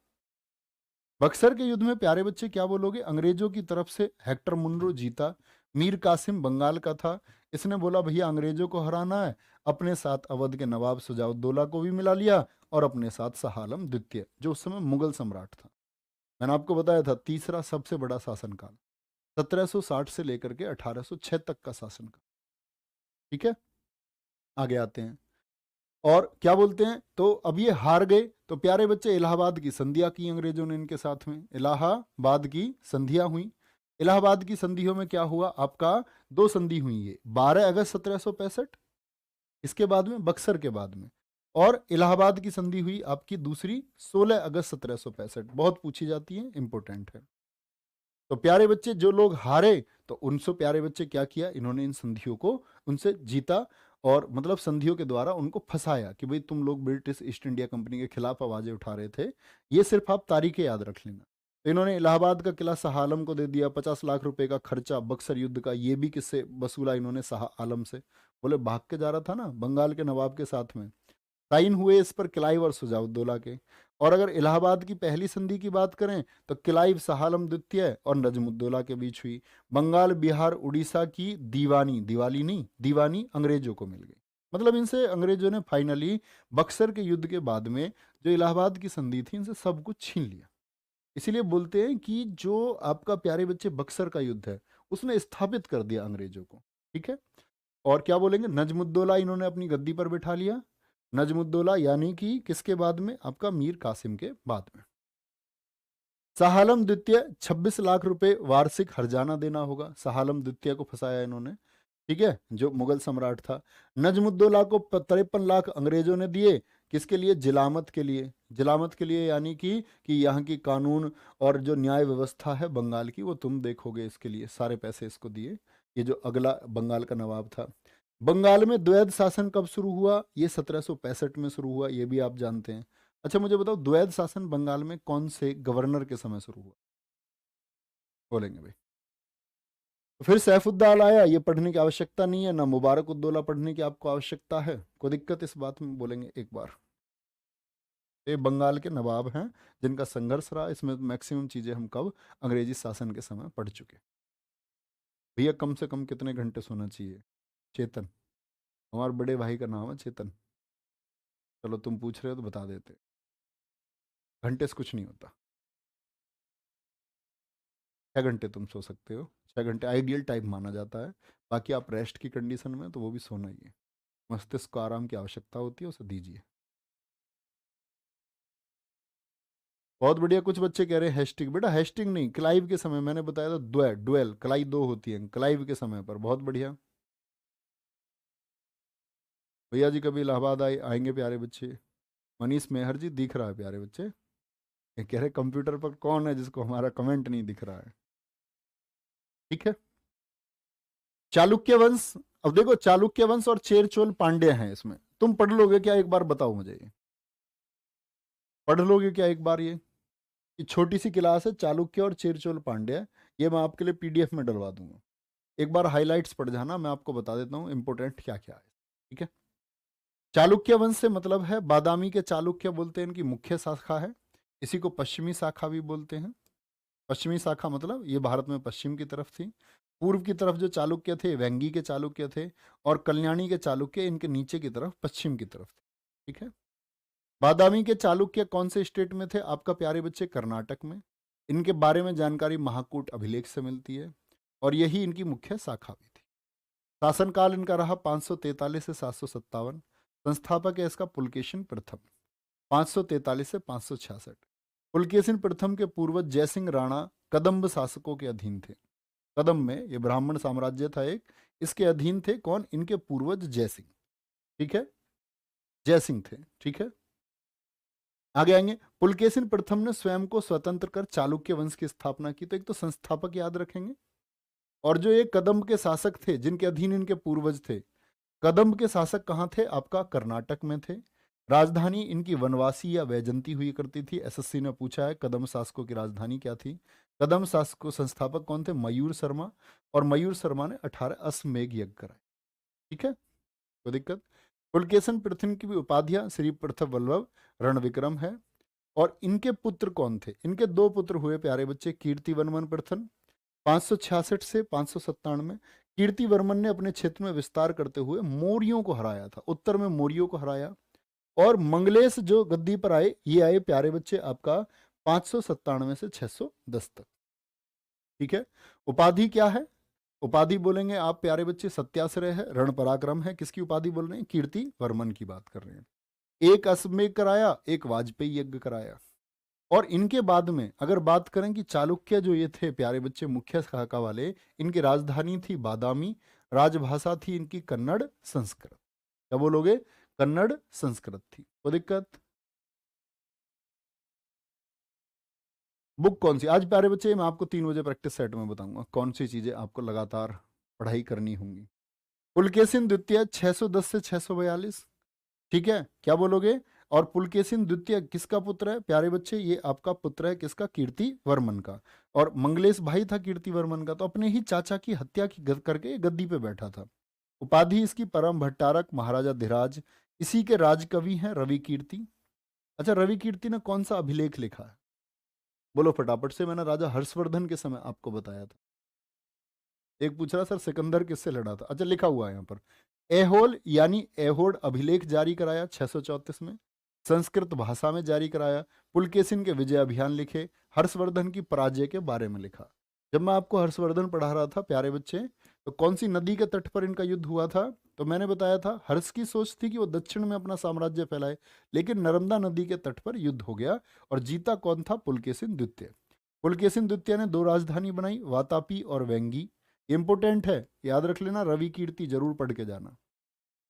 बक्सर के युद्ध में प्यारे बच्चे क्या बोलोगे? अंग्रेजों की तरफ से हेक्टर मुनरो जीता। मीर कासिम बंगाल का था, इसने बोला भैया अंग्रेजों को हराना है, अपने साथ अवध के नवाब सुजाउद्दौला को भी मिला लिया, और अपने साथ शाह आलम द्वितीय, जो उस समय मुगल सम्राट था। मैंने आपको बताया था तीसरा सबसे बड़ा शासनकाल, 1760 से लेकर के 1806 तक का शासनकाल, ठीक है। आगे आते हैं, और क्या बोलते हैं, तो अब ये हार गए, तो प्यारे बच्चे इलाहाबाद की संधियां की अंग्रेजों ने इनके साथ में, इलाहाबाद की संधियां हुई। इलाहाबाद की संधियों में क्या हुआ? आपका 2 संधि हुई, ये 12 अगस्त 1765, इसके बाद में बक्सर के बाद में, और इलाहाबाद की संधि हुई आपकी दूसरी 16 अगस्त 1765, बहुत पूछी जाती है, इंपॉर्टेंट है। तो प्यारे बच्चे जो लोग हारे, तो उनसे प्यारे बच्चे क्या किया, इन्होंने इन संधियों को उनसे जीता, और मतलब संधियों के द्वारा उनको फंसाया कि भाई तुम लोग ब्रिटिश ईस्ट इंडिया कंपनी के खिलाफ आवाजें उठा रहे थे। ये सिर्फ आप तारीखें याद रख लेना, तो इन्होंने इलाहाबाद का किला शाह आलम को दे दिया, 50 लाख रुपए का खर्चा बक्सर युद्ध का, ये भी किससे वसूला इन्होंने? शाह आलम से। बोले भाग के जा रहा था ना बंगाल के नवाब के साथ में। साइन हुए इस पर क्लाइव और सुजाउद्दौला के। और अगर इलाहाबाद की पहली संधि की बात करें तो क्लाइव शाह आलम द्वितीय और नजमुद्दौला के बीच हुई। बंगाल बिहार उड़ीसा की दीवानी, दिवाली नहीं दीवानी, अंग्रेजों को मिल गई। मतलब इनसे अंग्रेजों ने फाइनली बक्सर के युद्ध के बाद में जो इलाहाबाद की संधि थी इनसे सब कुछ छीन लिया। इसीलिए बोलते हैं कि जो आपका प्यारे बच्चे बक्सर का युद्ध है उसने स्थापित कर दिया अंग्रेजों को। ठीक है। और क्या बोलेंगे? नजमुद्दौला इन्होंने अपनी गद्दी पर बिठा लिया। नजमुद्दौला यानी कि किसके बाद में? आपका मीर कासिम के बाद में। शाह आलम द्वितीय 26 लाख रुपए वार्षिक हर्जाना देना होगा। शाह आलम द्वितीय को फंसाया इन्होंने। ठीक है, जो मुगल सम्राट था। नजमुद्दौला को 53 लाख अंग्रेजों ने दिए। किसके लिए? जिलामत के लिए। जिलामत के लिए यानी कि यहाँ की कानून और जो न्याय व्यवस्था है बंगाल की वो तुम देखोगे, इसके लिए सारे पैसे इसको दिए। ये जो अगला बंगाल का नवाब था। बंगाल में द्वैध शासन कब शुरू हुआ? ये 1765 में शुरू हुआ, ये भी आप जानते हैं। अच्छा मुझे बताओ, द्वैध शासन बंगाल में कौन से गवर्नर के समय शुरू हुआ? बोलेंगे भाई। तो फिर सैफुद्दौला आया, ये पढ़ने की आवश्यकता नहीं है, ना मुबारक उद्दौला पढ़ने की आपको आवश्यकता है। कोई दिक्कत इस बात में? बोलेंगे एक बार। ये बंगाल के नवाब हैं जिनका संघर्ष रहा। इसमें मैक्सिमम चीजें हम कब? अंग्रेजी शासन के समय पढ़ चुके। भैया कम से कम कितने घंटे सोना चाहिए? चेतन, हमारे बड़े भाई का नाम है चेतन। चलो तुम पूछ रहे हो तो बता देते। घंटे से कुछ नहीं होता। 6 घंटे तुम सो सकते हो। 6 घंटे आइडियल टाइम माना जाता है। बाकी आप रेस्ट की कंडीशन में तो वो भी सोना ही है। मस्तिष्क को आराम की आवश्यकता होती है, उसे दीजिए। बहुत बढ़िया। कुछ बच्चे कह रहे हैं हेस्टिंग। बेटा हेस्टिंग नहीं, क्लाइव के समय मैंने बताया था। डुएल क्लाइव दो होती है, क्लाइव के समय पर। बहुत बढ़िया। भैया जी कभी इलाहाबाद आएंगे प्यारे बच्चे? मनीष मेहर जी दिख रहा है प्यारे बच्चे। ये कह रहे कंप्यूटर पर कौन है जिसको हमारा कमेंट नहीं दिख रहा है? ठीक है। चालुक्य वंश। अब देखो चालुक्य वंश और चेर चोल पांड्य हैं इसमें। तुम पढ़ लोगे क्या? एक बार बताओ मुझे ये। पढ़ लोगे क्या एक बार ये? छोटी सी क्लास है, चालुक्य और चेर चोल पांड्य। ये मैं आपके लिए पीडीएफ में डलवा दूंगा। एक बार हाइलाइट्स पढ़ जाना, मैं आपको बता देता हूँ इंपोर्टेंट क्या क्या है। ठीक है। चालुक्य वंश से मतलब है बादामी के चालुक्य बोलते हैं, इनकी मुख्य शाखा है। इसी को पश्चिमी शाखा भी बोलते हैं। पश्चिमी शाखा मतलब ये भारत में पश्चिम की तरफ थी। पूर्व की तरफ जो चालुक्य थे वेंगी के चालुक्य थे, और कल्याणी के चालुक्य इनके नीचे की तरफ पश्चिम की तरफ थे। ठीक है। बादामी के चालुक्य कौन से स्टेट में थे आपका प्यारे बच्चे? कर्नाटक में। इनके बारे में जानकारी महाकूट अभिलेख से मिलती है, और यही इनकी मुख्य शाखा भी थी। शासनकाल इनका रहा 543 से 757। संस्थापक है इसका पुलकेशिन प्रथम। 543 से 566। पुलकेशिन प्रथम के पूर्वज जयसिंह राणा कदम्ब शासकों के अधीन थे। कदम में ये ब्राह्मण साम्राज्य था एक, इसके अधीन थे कौन? इनके पूर्वज जयसिंह। ठीक है, जयसिंह थे। ठीक है। आगे आएंगे। पुलकेशिन प्रथम ने स्वयं को स्वतंत्र कर चालुक्य वंश की स्थापना की। तो एक तो संस्थापक याद रखेंगे, और जो ये कदम्ब के शासक थे जिनके अधीन इनके पूर्वज थे। कदम्ब के शासक कहाँ थे आपका? कर्नाटक में थे। राजधानी इनकी वनवासी या वैजंती हुई करती थी। एसएससी ने पूछा है कदम्ब शासकों की राजधानी क्या थी। कदम्ब शासकों संस्थापक कौन थे? मयूर शर्मा। और मयूर शर्मा ने 18 अश्वमेध यज्ञ कराए। ठीक है, कोई दिक्कत? पुलकेशिन प्रथम की भी उपाधियां श्री प्रथम वल्लभ रणविक्रम है। और इनके पुत्र कौन थे? इनके दो पुत्र हुए प्यारे बच्चे, कीर्तिवर्मन प्रथम 566 से 597। कीर्तिवर्मन ने अपने क्षेत्र में विस्तार करते हुए मौर्यों को हराया था। उत्तर में मौर्यों को हराया। और मंगलेश जो गद्दी पर आए, ये आए प्यारे बच्चे आपका 597 से 610 तक। ठीक है। उपाधि क्या है? उपाधि बोलेंगे आप प्यारे बच्चे सत्याश्रय है, रण पराक्रम है। किसकी उपाधि बोल रहे हैं? कीर्ति वर्मन की बात कर रहे हैं। एक अश्वमेध कराया, एक वाजपेयी यज्ञ कराया। और इनके बाद में अगर बात करें कि चालुक्य जो ये थे प्यारे बच्चे मुख्य शाखा वाले, इनकी राजधानी थी बादामी। राजभाषा थी इनकी कन्नड़ संस्कृत। क्या बोलोगे? कन्नड़ संस्कृत थी। कोई दिक्कत? बुक कौन सी? आज प्यारे बच्चे मैं आपको 3 बजे प्रैक्टिस सेट में बताऊंगा कौन सी चीजें आपको लगातार पढ़ाई करनी होंगी। पुलकेशिन द्वितीय 610 से 642। ठीक है, क्या बोलोगे? और पुलकेशिन द्वितीय किसका पुत्र है प्यारे बच्चे? ये आपका पुत्र है, किसका? कीर्ति वर्मन का। और मंगलेश भाई था कीर्ति वर्मन का, तो अपने ही चाचा की हत्या की करके गद्दी पे बैठा था। उपाधि इसकी परम भट्टारक महाराजा धीराज। इसी के राजकवि हैं रवि कीर्ति। अच्छा, रवि कीर्ति ने कौन सा अभिलेख लिखा है? बोलो फटाफट से। मैंने राजा हर्षवर्धन के समय आपको बताया था। एक पूछ रहा सर सिकंदर किससे लड़ा था? अच्छा, लिखा हुआ है यहाँ पर। एहोल यानी एहोड अभिलेख जारी कराया 634 में, संस्कृत भाषा में जारी कराया। पुलकेशिन के विजय अभियान लिखे, हर्षवर्धन की पराजय के बारे में लिखा। जब मैं आपको हर्षवर्धन पढ़ा रहा था प्यारे बच्चे, तो कौन सी नदी के तट पर इनका युद्ध हुआ था? तो मैंने बताया था हर्ष की सोच थी कि वो दक्षिण में अपना साम्राज्य फैलाए, लेकिन नर्मदा नदी के तट पर युद्ध हो गया। और जीता कौन था? पुलकेशिन द्वितीय। पुलकेशिन द्वितीय ने 2 राजधानी बनाई, वातापी और वेंगी। इंपोर्टेंट है, याद रख लेना, रवि कीर्ति जरूर पढ़ के जाना।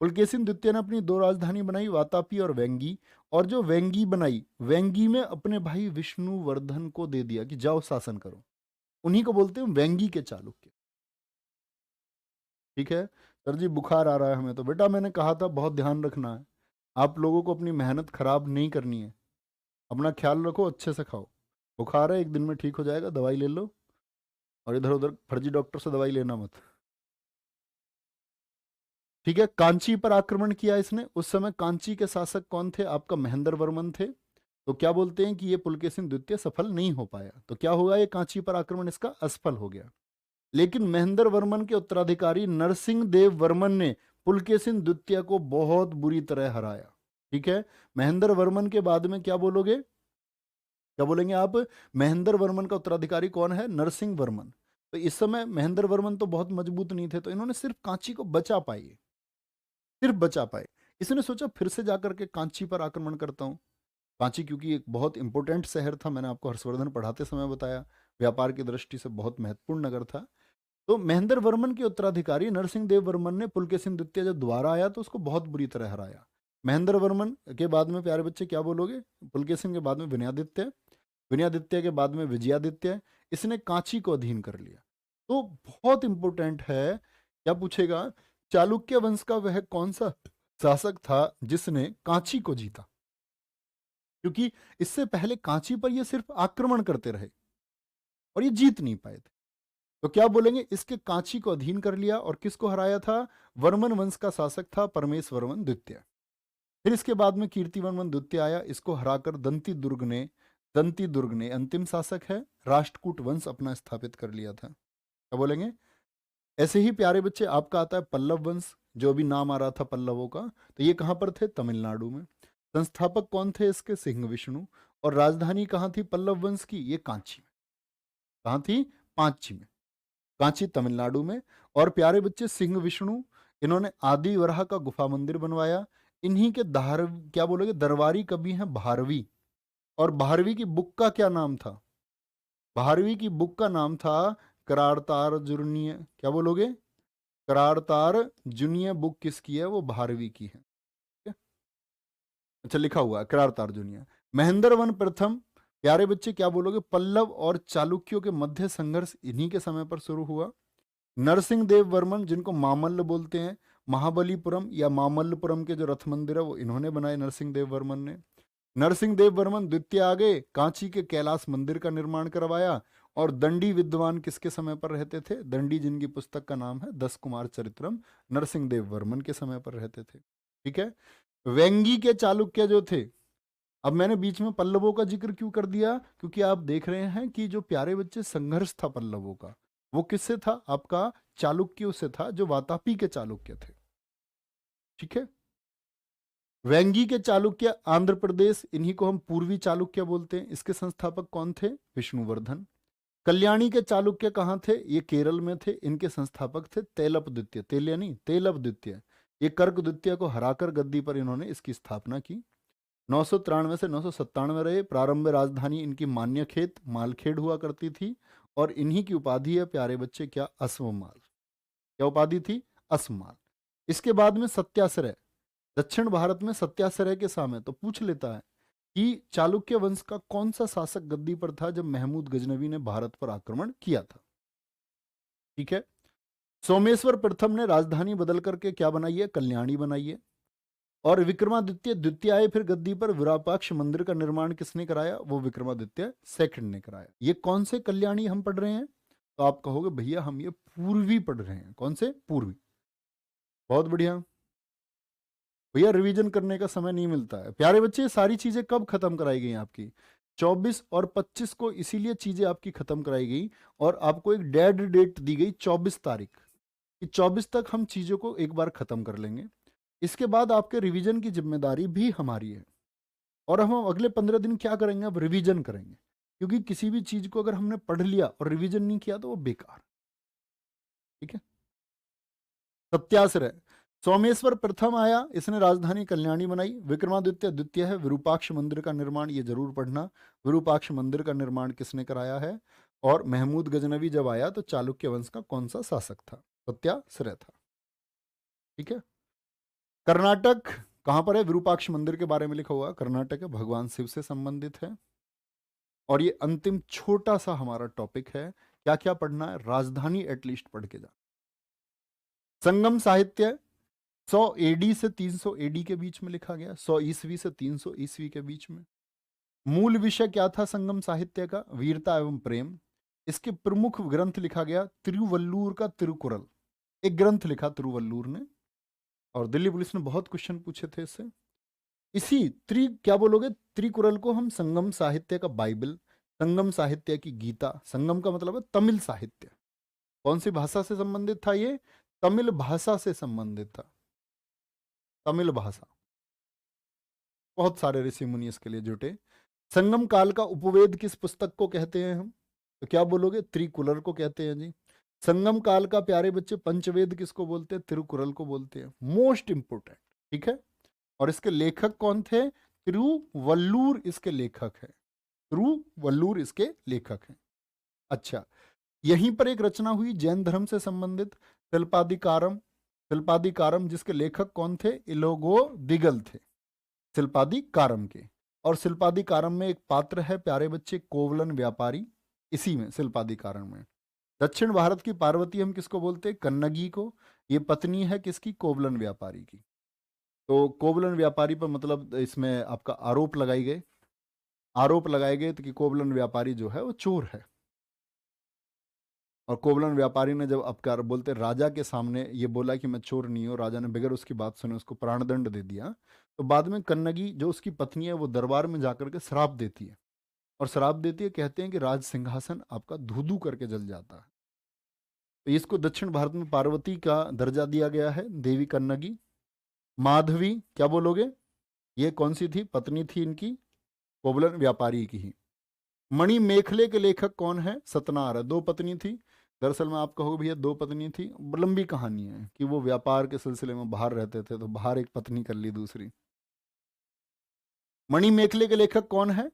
पुलकेशिन द्वितीय ने अपनी 2 राजधानी बनाई, वातापी और वेंगी। और जो वेंगी बनाई, वेंगी में अपने भाई विष्णुवर्धन को दे दिया कि जाओ शासन करो। उन्हीं को बोलते हैं वेंगी के चालुक्य। ठीक है सर जी, बुखार आ रहा है हमें। तो बेटा मैंने कहा था बहुत ध्यान रखना है, आप लोगों को अपनी मेहनत खराब नहीं करनी है, अपना ख्याल रखो, अच्छे से खाओ। बुखार है, 1 दिन में ठीक हो जाएगा, दवाई ले लो, और इधर उधर फर्जी डॉक्टर से दवाई लेना मत। ठीक है, कांची पर आक्रमण किया इसने। उस समय कांची के शासक कौन थे? आपका महेंद्र वर्मन थे। तो क्या बोलते हैं कि ये पुलकेशिन द्वितीय सफल नहीं हो पाया। तो क्या होगा, ये कांची पर आक्रमण इसका असफल हो गया। लेकिन महेंद्र वर्मन के उत्तराधिकारी नरसिंह देव वर्मन ने पुलकेशिन द्वितीय को बहुत बुरी तरह हराया। ठीक है, महेंद्र वर्मन के बाद में क्या बोलोगे, क्या बोलेंगे आप? महेंद्र वर्मन का उत्तराधिकारी कौन है? नरसिंह वर्मन। तो इस समय महेंद्र वर्मन तो बहुत मजबूत नहीं थे, तो इन्होंने सिर्फ कांची को बचा पाई, सिर्फ बचा पाए। इसने सोचा फिर से जाकर के कांची पर आक्रमण करता हूं। कांची क्योंकि एक बहुत इंपॉर्टेंट शहर था, मैंने आपको हर्षवर्धन पढ़ाते समय बताया, व्यापार की दृष्टि से बहुत महत्वपूर्ण नगर था। तो महेंद्र वर्मन के उत्तराधिकारी नरसिंह देव वर्मन ने पुलकेशिन द्वितीय जब दोबारा आया तो उसको बहुत बुरी तरह हराया। महेंद्र वर्मन के बाद में प्यारे बच्चे क्या बोलोगे? पुलकेशिन के बाद में विनयादित्य, विनयादित्य के बाद में विजयादित्य। इसने कांची को अधीन कर लिया। तो बहुत इंपॉर्टेंट है, क्या पूछेगा, चालुक्य वंश का वह कौन सा शासक था जिसने कांची को जीता? क्योंकि इससे पहले कांची पर ये सिर्फ आक्रमण करते रहे और ये जीत नहीं पाए थे। तो क्या बोलेंगे, इसके कांची को अधीन कर लिया। और किसको हराया था? वर्मन वंश का शासक था परमेश वर्मन द्वितीय। फिर इसके बाद में कीर्ति वर्मन द्वितीय आया, इसको हराकर दंती दुर्ग ने अंतिम शासक है, राष्ट्रकूट वंश अपना स्थापित कर लिया था। क्या बोलेंगे? ऐसे ही प्यारे बच्चे आपका आता है पल्लव वंश, जो अभी नाम आ रहा था पल्लवों का। तो ये कहां पर थे? तमिलनाडु में। संस्थापक कौन थे इसके? सिंह विष्णु। और राजधानी कहां थी पल्लव वंश की? ये कांची में। कहां थी? पांची में। कांची तमिलनाडु में। और प्यारे बच्चे सिंह विष्णु, इन्होंने आदि वराह का गुफा मंदिर बनवाया। इन्हीं के धार क्या बोलोगे, दरबारी कवि हैं भारवी। और भारवी की बुक का क्या नाम था? भारवी की बुक का नाम था करारतार जुर्नीय। क्या बोलोगे? करारतार जुनिया बुक किसकी है? वो भारवी की है। ठीक है? अच्छा, लिखा हुआ है करारतार जुनिया। महेंद्र वन प्रथम, प्यारे बच्चे क्या बोलोगे? पल्लव और चालुक्यों के मध्य संघर्ष इन्हीं के समय पर शुरू हुआ। नरसिंह देव वर्मन, जिनको मामल्ल बोलते हैं, महाबलीपुरम या मामल्लपुरम के जो रथ मंदिर है वो इन्होंने बनाए, नरसिंह देव वर्मन ने। नरसिंह देव वर्मन द्वितीय आ गए, कांची के कैलाश मंदिर का निर्माण करवाया। और दंडी विद्वान किसके समय पर रहते थे? दंडी, जिनकी पुस्तक का नाम है 10 कुमार चरित्रम, नरसिंह देव वर्मन के समय पर रहते थे। ठीक है, वेंगी के चालुक्य जो थे, अब मैंने बीच में पल्लवों का जिक्र क्यों कर दिया? क्योंकि आप देख रहे हैं कि जो प्यारे बच्चे संघर्ष था पल्लवों का, वो किससे था? आपका चालुक्यों से था, जो वातापी के चालुक्य थे। ठीक है, वेंगी के चालुक्य आंध्र प्रदेश, इन्हीं को हम पूर्वी चालुक्य बोलते हैं। इसके संस्थापक कौन थे? विष्णुवर्धन। कल्याणी के चालुक्य कहाँ थे? ये केरल में थे। इनके संस्थापक थे तेलप द्वितीय, तेल यानी तेलप द्वितीय। ये कर्क द्वितीय को हराकर गद्दी पर इन्होंने इसकी स्थापना की। 993 से 997 रहे। प्रारंभ में राजधानी इनकी मान्यखेत मालखेड़ हुआ करती थी। और इन्हीं की उपाधि है प्यारे बच्चे क्या? अश्वमाल। क्या उपाधि थी? अश्वमाल। इसके बाद में सत्याश्रय, दक्षिण भारत में सत्याश्रय के सामने तो पूछ लेता है कि चालुक्य वंश का कौन सा शासक गद्दी पर था जब महमूद गजनवी ने भारत पर आक्रमण किया था। ठीक है, सोमेश्वर प्रथम ने राजधानी बदल करके क्या बनाई है? कल्याणी बनाई है। और विक्रमादित्य द्वितीय आए फिर गद्दी पर, विरूपाक्ष मंदिर का निर्माण किसने कराया? वो विक्रमादित्य सेकंड ने कराया। ये कौन से कल्याणी हम पढ़ रहे हैं? तो आप कहोगे भैया हम ये पूर्वी पढ़ रहे हैं। कौन से? पूर्वी। बहुत बढ़िया भैया, रिवीजन करने का समय नहीं मिलता है। प्यारे बच्चे, सारी चीजें कब खत्म कराई गई आपकी? 24 और 25 को इसीलिए चीजें आपकी खत्म कराई गई और आपको एक डेड डेट दी गई 24 तारीख कि 24 तक हम चीजों को एक बार खत्म कर लेंगे। इसके बाद आपके रिवीजन की जिम्मेदारी भी हमारी है। और हम अगले 15 दिन क्या करेंगे? अब रिवीजन करेंगे, क्योंकि किसी भी चीज को अगर हमने पढ़ लिया और रिवीजन नहीं किया तो वो बेकार। ठीक है, सत्याश्रय सोमेश्वर प्रथम आया, इसने राजधानी कल्याणी बनाई। विक्रमादित्य द्वितीय है, विरूपाक्ष मंदिर का निर्माण, ये जरूर पढ़ना। विरूपाक्ष मंदिर का निर्माण किसने कराया है? और महमूद गजनवी जब आया तो चालुक्य वंश का कौन सा शासक था? सत्याश्रय था। ठीक है, कर्नाटक कहां पर है? विरूपाक्ष मंदिर के बारे में लिखा हुआ कर्नाटक है, भगवान शिव से संबंधित है। और ये अंतिम छोटा सा हमारा टॉपिक है, क्या क्या पढ़ना है? राजधानी एटलीस्ट पढ़ के जा। संगम साहित्य 100 एडी से 300 एडी के बीच में लिखा गया, 100 ईस्वी से 300 ईस्वी के बीच में। मूल विषय क्या था संगम साहित्य का? वीरता एवं प्रेम। इसके प्रमुख ग्रंथ लिखा गया तिरुवल्लुर का तिरुकुरल, एक ग्रंथ लिखा तिरुवल्लुर ने, और दिल्ली पुलिस ने बहुत क्वेश्चन पूछे थे इससे। इसी क्या बोलोगे? त्रिकुरल को हम संगम साहित्य का बाइबल, संगम साहित्य की गीता, संगम का मतलब है तमिल साहित्य। कौन सी भाषा से संबंधित था ये? तमिल भाषा से संबंधित था, तमिल भाषा। बहुत सारे ऋषि मुनि इसके लिए जुटे। संगम काल का उपवेद किस पुस्तक को कहते हैं हम? तो क्या बोलोगे? त्रिकुलर को कहते हैं जी। संगम काल का प्यारे बच्चे पंचवेद किसको बोलते हैं? तिरुकुरल को बोलते हैं। Most important. ठीक है, और इसके लेखक कौन थे? तिरुवल्लुर इसके लेखक है, तिरुवल्लुर इसके लेखक हैं। अच्छा, यहीं पर एक रचना हुई जैन धर्म से संबंधित, शिल्पादिकारम। शिल्पादिकारम जिसके लेखक कौन थे? इलोगो दिगल थे, शिल्पादिकारम के। और शिल्पादिकारम में एक पात्र है प्यारे बच्चे, कोवलन व्यापारी, इसी में शिल्पादिकारम में। दक्षिण भारत की पार्वती हम किसको बोलते हैं? कन्नगी को। ये पत्नी है किसकी? कोवलन व्यापारी की। तो कोवलन व्यापारी पर मतलब इसमें आपका आरोप लगाए गए कि कोवलन व्यापारी जो है वो चोर है। और कोवलन व्यापारी ने जब अपकार बोलते राजा के सामने ये बोला कि मैं चोर नहीं हूँ, राजा ने बगैर उसकी बात सुने उसको प्राणदंड दे दिया। तो बाद में कन्नगी जो उसकी पत्नी है वो दरबार में जाकर के श्राप देती है, और श्राप देती है, कहते हैं कि राज सिंहासन आपका धू धू करके जल जाता है। तो इसको दक्षिण भारत में पार्वती का दर्जा दिया गया है, देवी कन्नगी। माधवी क्या बोलोगे? ये कौन सी थी? पत्नी थी इनकी, कोवलन व्यापारी की ही। मणि मेखले के लेखक कौन है? सतनार है। दो पत्नी थी, दरअसल में आप कहोगे भैया दो पत्नी थी, लंबी कहानी है कि वो व्यापार के सिलसिले में बाहर रहते थे तो बाहर एक पत्नी कर ली दूसरी। मणि मेखले के लेखक कौन है?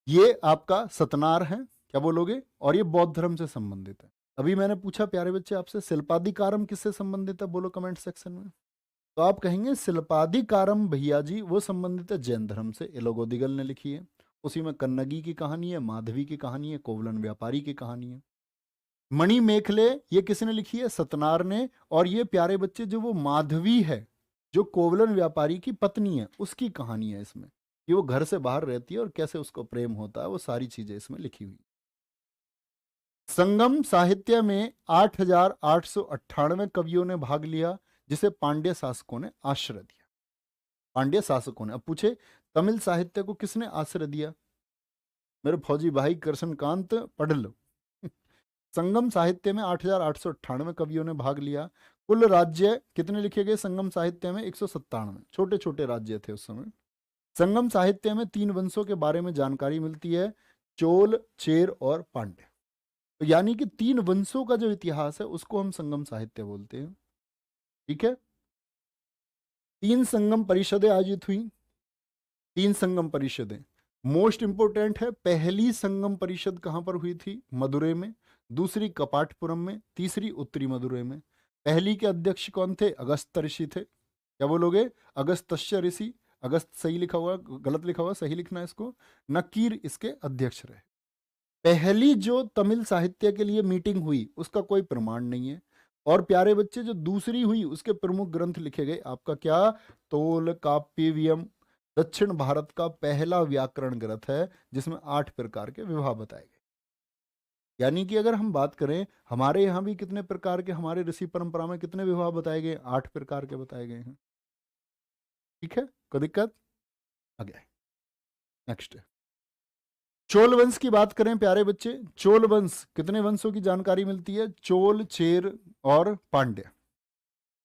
ये आपका सतनार है। क्या बोलोगे? और ये बौद्ध धर्म से संबंधित है। अभी मैंने पूछा प्यारे बच्चे आपसे शिल्पादिकारम किससे संबंधित है? बोलो कमेंट सेक्शन में। तो आप कहेंगे शिल्पादिकारम भैया जी वो संबंधित है जैन धर्म से, इलोगोदिगल ने लिखी है। उसी में कन्नगी की कहानी है, माधवी की कहानी है, कोवलन व्यापारी की कहानी है। मणि मेखले ये किसने लिखी है? सतनार ने। और ये प्यारे बच्चे जो वो माधवी है जो कोवलन व्यापारी की पत्नी है उसकी कहानी है इसमें, कि वो घर से बाहर रहती है और कैसे उसको प्रेम होता है, वो सारी चीजें इसमें लिखी हुई। संगम साहित्य में 8,898 कवियों ने भाग लिया, जिसे पांड्य शासकों ने आश्रय दिया। पांड्य शासकों ने। अब पूछे तमिल साहित्य को किसने आश्रय दिया? मेरे फौजी भाई कृष्णकांत पढ़ लो। संगम साहित्य में 8,898 कवियों ने भाग लिया। कुल राज्य कितने लिखे गए संगम साहित्य में? 197। छोटे छोटे राज्य थे उस समय। संगम साहित्य में 3 वंशों के बारे में जानकारी मिलती है, चोल, चेर और पांड्य। तो यानी कि 3 वंशों का जो इतिहास है उसको हम संगम साहित्य बोलते हैं। ठीक है, 3 संगम परिषदें आयोजित हुई। 3 संगम परिषदें मोस्ट इंपोर्टेंट है। पहली संगम परिषद कहां पर हुई थी? मदुरै में। दूसरी कपाटपुरम में, तीसरी उत्तरी मदुरै में। पहली के अध्यक्ष कौन थे? अगस्त ऋषि थे। क्या बोलोगे? अगस्त्य ऋषि। अगस्त सही लिखा हुआ, गलत लिखा हुआ, सही लिखना है इसको। नकीर इसके अध्यक्ष रहे। पहली जो तमिल साहित्य के लिए मीटिंग हुई उसका कोई प्रमाण नहीं है। और प्यारे बच्चे जो दूसरी हुई उसके प्रमुख ग्रंथ लिखे गए आपका क्या, तोल काव्यवियम, दक्षिण भारत का पहला व्याकरण ग्रंथ है जिसमें 8 प्रकार के विवाह बताए गए। यानी कि अगर हम बात करें हमारे यहाँ भी कितने प्रकार के, हमारे ऋषि परंपरा में कितने विवाह बताए गए, 8 प्रकार के बताए गए हैं। ठीक है, कोई दिक्कत? आगे नेक्स्ट, चोल वंश की बात करें प्यारे बच्चे, चोल वंश कितने वंशों की जानकारी मिलती है, चोल, चेर और पांड्य।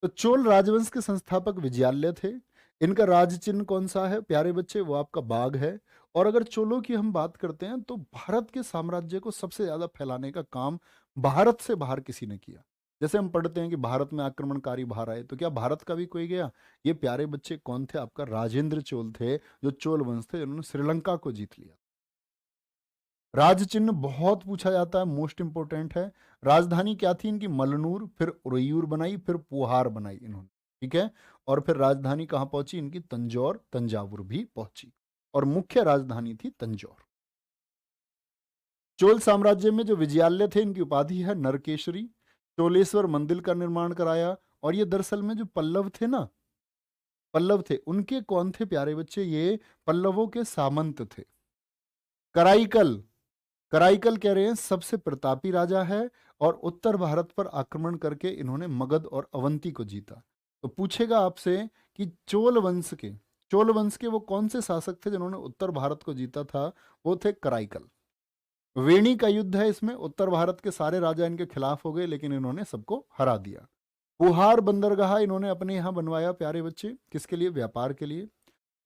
तो चोल राजवंश के संस्थापक विजयालय थे। इनका राज चिन्ह कौन सा है प्यारे बच्चे, वो आपका बाघ है। और अगर चोलों की हम बात करते हैं तो भारत के साम्राज्य को सबसे ज्यादा फैलाने का काम भारत से बाहर किसी ने किया। जैसे हम पढ़ते हैं कि भारत में आक्रमणकारी बाहर आए, तो क्या भारत का भी कोई गया? ये प्यारे बच्चे कौन थे, आपका राजेंद्र चोल थे, जो चोल वंश थे, जिन्होंने श्रीलंका को जीत लिया। राज चिन्ह बहुत पूछा जाता है, मोस्ट इंपोर्टेंट है। राजधानी क्या थी इनकी, मलनूर, फिर उरैयूर बनाई, फिर पुहार बनाई इन्होंने। ठीक है, और फिर राजधानी कहां पहुंची इनकी, तंजौर, तंजावुर भी पहुंची, और मुख्य राजधानी थी तंजौर। चोल साम्राज्य में जो विजयालय थे इनकी उपाधि है नरकेशरी। चोलेश्वर मंदिर का निर्माण कराया। और ये दरअसल में जो पल्लव थे ना, पल्लव थे, उनके कौन थे प्यारे बच्चे, ये पल्लवों के सामंत थे। कराईकल, कराईकल कह रहे हैं सबसे प्रतापी राजा है, और उत्तर भारत पर आक्रमण करके इन्होंने मगध और अवंती को जीता। तो पूछेगा आपसे कि चोल वंश के वो कौन से शासक थे जिन्होंने उत्तर भारत को जीता था, वो थे कराईकल। वेणी का युद्ध है, इसमें उत्तर भारत के सारे राजा इनके खिलाफ हो गए, लेकिन इन्होंने सबको हरा दिया। पुहार बंदरगाह इन्होंने अपने यहाँ बनवाया प्यारे बच्चे, किसके लिए, व्यापार के लिए।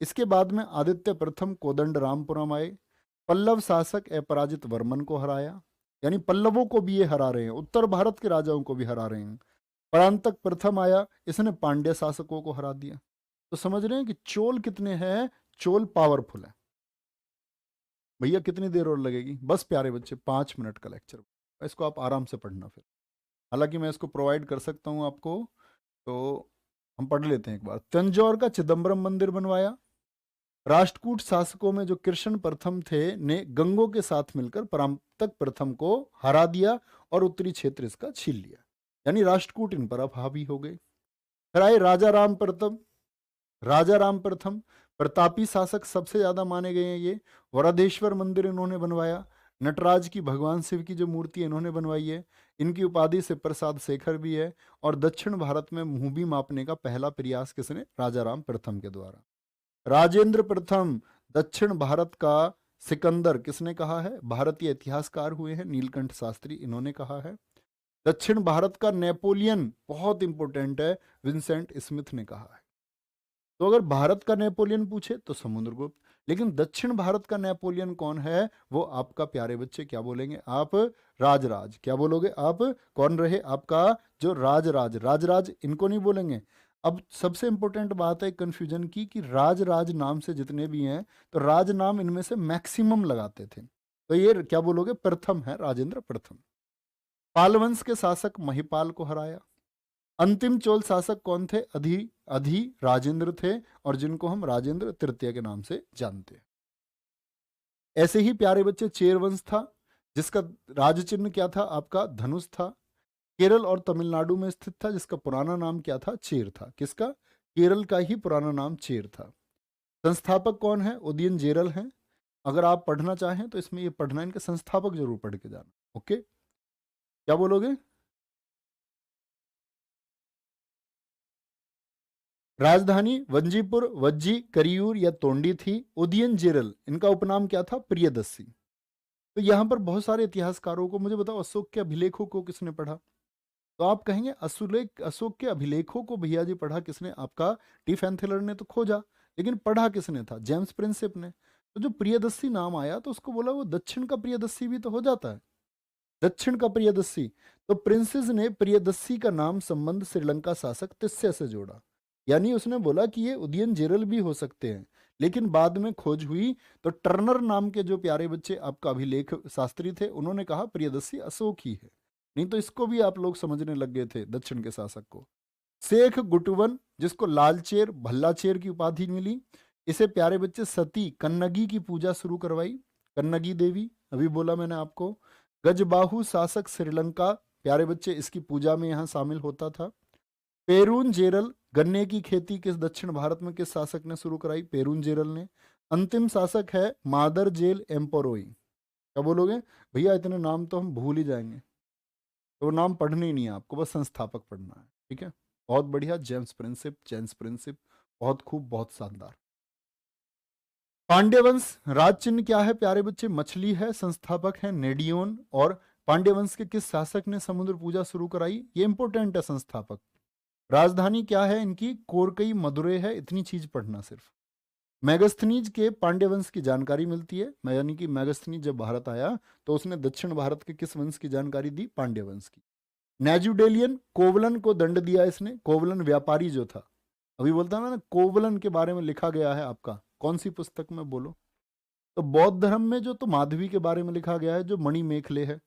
इसके बाद में आदित्य प्रथम कोदंड रामपुरम आए। पल्लव शासक अपराजित वर्मन को हराया, यानी पल्लवों को भी ये हरा रहे हैं, उत्तर भारत के राजाओं को भी हरा रहे हैं। परांतक प्रथम आया, इसने पांड्य शासकों को हरा दिया। तो समझ रहे हैं कि चोल कितने हैं, चोल पावरफुल है। भैया कितनी देर और लगेगी, बस प्यारे बच्चे 5 मिनट का लेक्चर, इसको आप आराम से पढ़ना। फिर हालांकि मैं इसको प्रोवाइड कर सकता हूं आपको, तो हम पढ़ लेते हैं एक बार। तंजौर का चिदम्बरम मंदिर बनवाया। राष्ट्रकूट शासकों में जो कृष्ण प्रथम थे ने गंगों के साथ मिलकर परांतक प्रथम को हरा दिया और उत्तरी क्षेत्र इसका छीन लिया, यानी राष्ट्रकूट इन पर अब हावी हो गए। फिर आए राजा राम प्रथम। राजा राम प्रथम प्रतापी शासक सबसे ज्यादा माने गए हैं ये। वराधेश्वर मंदिर इन्होंने बनवाया। नटराज की भगवान शिव की जो मूर्ति इन्होंने बनवाई है। इनकी उपाधि से प्रसाद शेखर भी है। और दक्षिण भारत में मुहूबी मापने का पहला प्रयास किसने, राजा राम प्रथम के द्वारा। राजेंद्र प्रथम दक्षिण भारत का सिकंदर किसने कहा है, भारतीय इतिहासकार हुए हैं नीलकंठ शास्त्री, इन्होंने कहा है। दक्षिण भारत का नेपोलियन बहुत इंपॉर्टेंट है, विंसेंट स्मिथ ने कहा है। तो अगर भारत का नेपोलियन पूछे तो समुद्रगुप्त, लेकिन दक्षिण भारत का नेपोलियन कौन है, वो आपका प्यारे बच्चे क्या बोलेंगे आप, राजराज। क्या बोलोगे आप, कौन रहे आपका जो राजराज, राजराज इनको नहीं बोलेंगे। अब सबसे इंपॉर्टेंट बात है कंफ्यूजन की, कि राजराज नाम से जितने भी हैं तो राज नाम इनमें से मैक्सिमम लगाते थे, तो ये क्या बोलोगे, प्रथम है राजेंद्र प्रथम। पालवंश के शासक महिपाल को हराया। अंतिम चोल शासक कौन थे, अधि अधि राजेंद्र थे, और जिनको हम राजेंद्र तृतीय के नाम से जानते हैं। ऐसे ही प्यारे बच्चे चेर वंश था, जिसका राज चिन्ह क्या था आपका, धनुष था। केरल और तमिलनाडु में स्थित था, जिसका पुराना नाम क्या था, चेर था। किसका, केरल का ही पुराना नाम चेर था। संस्थापक कौन है, उदयन जेरल हैं। अगर आप पढ़ना चाहें तो इसमें ये पढ़ना, इनके संस्थापक जरूर पढ़ के जाना। ओके, क्या बोलोगे, राजधानी वंजीपुर, वज्जी, करियूर या तोंडी थी। उदयन जेरल इनका उपनाम क्या था, प्रियदर्शी। तो यहां पर बहुत सारे इतिहासकारों को, मुझे बताओ अशोक के अभिलेखों को किसने पढ़ा, तो आप कहेंगे अशोक के अभिलेखों को भैया जी पढ़ा किसने, आपका टी फैंथेलर ने तो खोजा, लेकिन पढ़ा किसने था, जेम्स प्रिंसेप ने। तो जो प्रियदर्शी नाम आया तो उसको बोला वो दक्षिण का प्रियदर्शी भी तो हो जाता है, दक्षिण का प्रियदर्शी। तो प्रिंसेस ने प्रियदर्शी का नाम संबंध श्रीलंका शासक तिस्से से जोड़ा, यानी उसने बोला कि ये उदयन जेरल भी हो सकते हैं। लेकिन बाद में खोज हुई तो टर्नर नाम के जो प्यारे बच्चे आपका अभिलेख शास्त्री थे, उन्होंने कहा प्रियदर्शी अशोक ही है, नहीं तो इसको भी आप लोग समझने लग गए थे दक्षिण के शासक को। शेख गुटवन, जिसको लालचेर भल्लाचेर की उपाधि मिली, इसे प्यारे बच्चे सती कन्नगी की पूजा शुरू करवाई, कन्नगी देवी, अभी बोला मैंने आपको। गजबाहु शासक श्रीलंका प्यारे बच्चे इसकी पूजा में यहाँ शामिल होता था। पेरुंजेरल, गन्ने की खेती किस दक्षिण भारत में किस शासक ने शुरू कराई? पेरुंजेरल ने। अंतिम शासक है मादर जेल एम्पोरोई। क्या बोलोगे? भैया इतने नाम तो हम भूल ही जाएंगे, तो वो नाम पढ़ने ही नहीं है आपको, बस संस्थापक पढ़ना है। ठीक है, बहुत बढ़िया। जेम्स प्रिंसिप, जेम्स प्रिंसिप, बहुत खूब, बहुत शानदार। पांड्य वंश, राज चिन्ह क्या है प्यारे बच्चे? मछली है। संस्थापक है नेडियोन। और पांड्य वंश के किस शासक ने समुद्र पूजा शुरू कराई? ये इंपोर्टेंट है, संस्थापक। राजधानी क्या है इनकी? कोरकई मदुरै है। इतनी चीज पढ़ना सिर्फ। मैगस्थनीज के पांड्य वंश की जानकारी मिलती है, यानी कि मैगस्थनीज जब भारत आया तो उसने दक्षिण भारत के किस वंश की जानकारी दी? पांड्य वंश की। नेजुडेलियन, कोवलन को दंड दिया इसने। कोवलन व्यापारी जो था, अभी बोलता ना, कोवलन के बारे में लिखा गया है आपका कौन सी पुस्तक में बोलो? तो बौद्ध धर्म में जो तो माधवी के बारे में लिखा गया है, जो मणि मेखले है,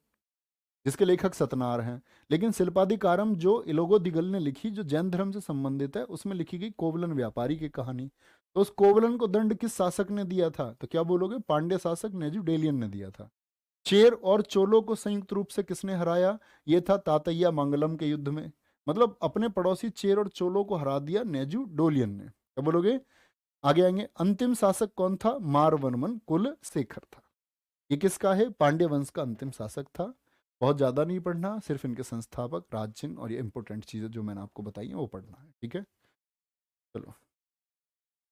जिसके लेखक सतनार हैं। लेकिन शिल्पाधिकारम जो इलोगो दिगल ने लिखी, जो जैन धर्म से संबंधित है, उसमें लिखी गई कोवलन व्यापारी की कहानी। तो उस कोवलन को दंड किस शासक ने दिया था? तो क्या बोलोगे? पांड्य शासक नेजुडेलियन ने दिया था। चेर और चोलों को संयुक्त रूप से किसने हराया? ये था तातैया मंगलम के युद्ध में। मतलब अपने पड़ोसी चेर और चोलों को हरा दिया नेजुडोलियन ने। क्या बोलोगे? आगे आएंगे। अंतिम शासक कौन था? मारवर्मन कुलशेखर था। ये किसका है? पांड्य वंश का अंतिम शासक था। बहुत ज्यादा नहीं पढ़ना, सिर्फ इनके संस्थापक, राज चिन्ह और ये इंपॉर्टेंट चीजें जो मैंने आपको बताई हैं वो पढ़ना है। ठीक है, चलो।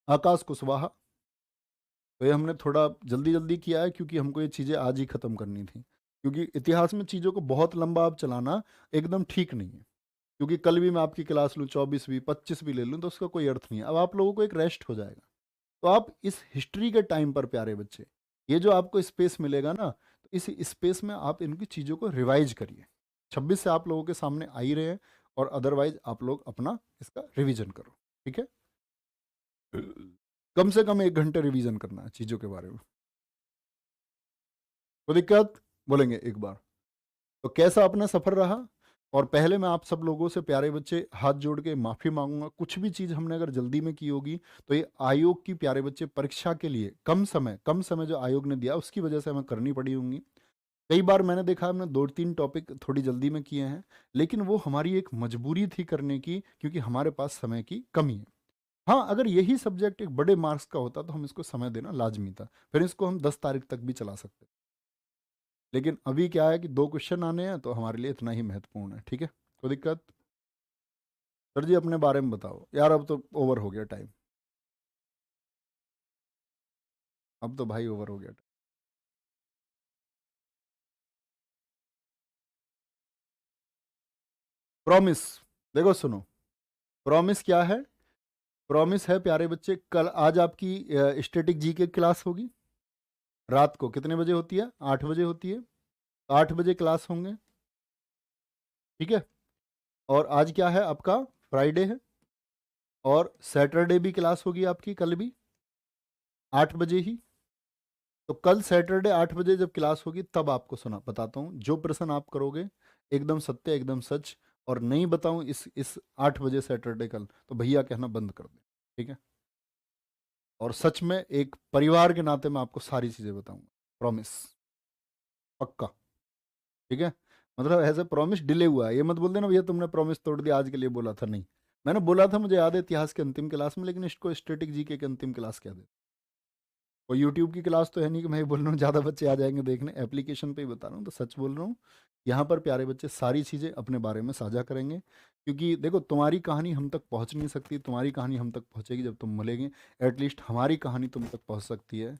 आकाश कुशवाहा, तो ये हमने थोड़ा जल्दी जल्दी किया है क्योंकि हमको ये चीजें आज ही खत्म करनी थी, क्योंकि इतिहास में चीजों को बहुत लंबा आप चलाना एकदम ठीक नहीं है। क्योंकि कल भी मैं आपकी क्लास लूँ, 24 भी 25 भी ले लूँ, तो उसका कोई अर्थ नहीं है। अब आप लोगों को एक रेस्ट हो जाएगा। तो आप इस हिस्ट्री के टाइम पर प्यारे बच्चे, ये जो आपको स्पेस मिलेगा ना, तो इस स्पेस में आप इनकी चीज़ों को रिवाइज करिए। 26 से आप लोगों के सामने आ ही रहे हैं, और अदरवाइज आप लोग अपना इसका रिवीजन करो। ठीक है, कम से कम 1 घंटे रिवीजन करना है चीज़ों के बारे में। तो दिक्कत बोलेंगे एक बार। तो कैसा अपना सफ़र रहा? और पहले मैं आप सब लोगों से प्यारे बच्चे हाथ जोड़ के माफ़ी मांगूंगा, कुछ भी चीज़ हमने अगर जल्दी में की होगी तो ये आयोग की प्यारे बच्चे परीक्षा के लिए कम समय जो आयोग ने दिया उसकी वजह से हमें करनी पड़ी होंगी। कई बार मैंने देखा हमने 2-3 टॉपिक थोड़ी जल्दी में किए हैं, लेकिन वो हमारी एक मजबूरी थी करने की, क्योंकि हमारे पास समय की कमी है। हाँ, अगर यही सब्जेक्ट एक बड़े मार्क्स का होता तो हम इसको समय देना लाजमी था, फिर इसको हम 10 तारीख तक भी चला सकते। लेकिन अभी क्या है कि 2 क्वेश्चन आने हैं, तो हमारे लिए इतना ही महत्वपूर्ण है। ठीक है, कोई दिक्कत? सर जी अपने बारे में बताओ यार, अब तो ओवर हो गया टाइम, अब तो भाई ओवर हो गया। प्रॉमिस, देखो सुनो, प्रॉमिस क्या है? प्रॉमिस है प्यारे बच्चे, कल आज आपकी स्टैटिक जी की क्लास होगी। रात को कितने बजे होती है? 8 बजे होती है। 8 बजे क्लास होंगे। ठीक है, और आज क्या है आपका? फ्राइडे है, और सैटरडे भी क्लास होगी आपकी, कल भी 8 बजे ही। तो कल सैटरडे 8 बजे जब क्लास होगी, तब आपको सुना बताता हूँ, जो प्रश्न आप करोगे एकदम सत्य एकदम सच, और नहीं बताऊं इस 8 बजे सैटरडे कल, तो भैया कहना बंद कर दे। ठीक है, और सच में एक परिवार के नाते मैं आपको सारी चीजें बताऊंगा, प्रॉमिस, पक्का। ठीक है, मतलब ऐसे प्रॉमिस डिले हुआ है, ये मत बोल देना भैया तुमने प्रॉमिस तोड़ दिया, आज के लिए बोला था। नहीं, मैंने बोला था, मुझे याद है, इतिहास के अंतिम क्लास में, लेकिन इसको स्टैटिक जीके के अंतिम क्लास कह दे। और यूट्यूब की क्लास तो है नहीं कि मैं ही बोल रहा हूँ ज़्यादा बच्चे आ जाएंगे देखने, एप्लीकेशन पे ही बता रहा हूँ, तो सच बोल रहा हूँ। यहाँ पर प्यारे बच्चे सारी चीज़ें अपने बारे में साझा करेंगे, क्योंकि देखो तुम्हारी कहानी हम तक पहुँच नहीं सकती, तुम्हारी कहानी हम तक पहुँचेगी जब तुम मिलेंगे। एटलीस्ट हमारी कहानी तुम तक पहुँच सकती है,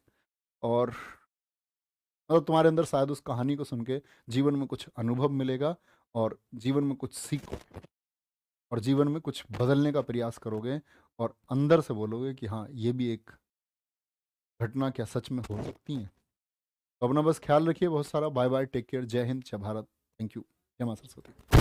और मतलब तुम्हारे अंदर शायद उस कहानी को सुन के जीवन में कुछ अनुभव मिलेगा, और जीवन में कुछ सीखो, और जीवन में कुछ बदलने का प्रयास करोगे, और अंदर से बोलोगे कि हाँ ये भी एक घटना क्या सच में हो सकती है। तो अपना बस ख्याल रखिए बहुत सारा। बाय बाय, टेक केयर, जय हिंद, जय भारत, थैंक यू, जय मां सरस्वती।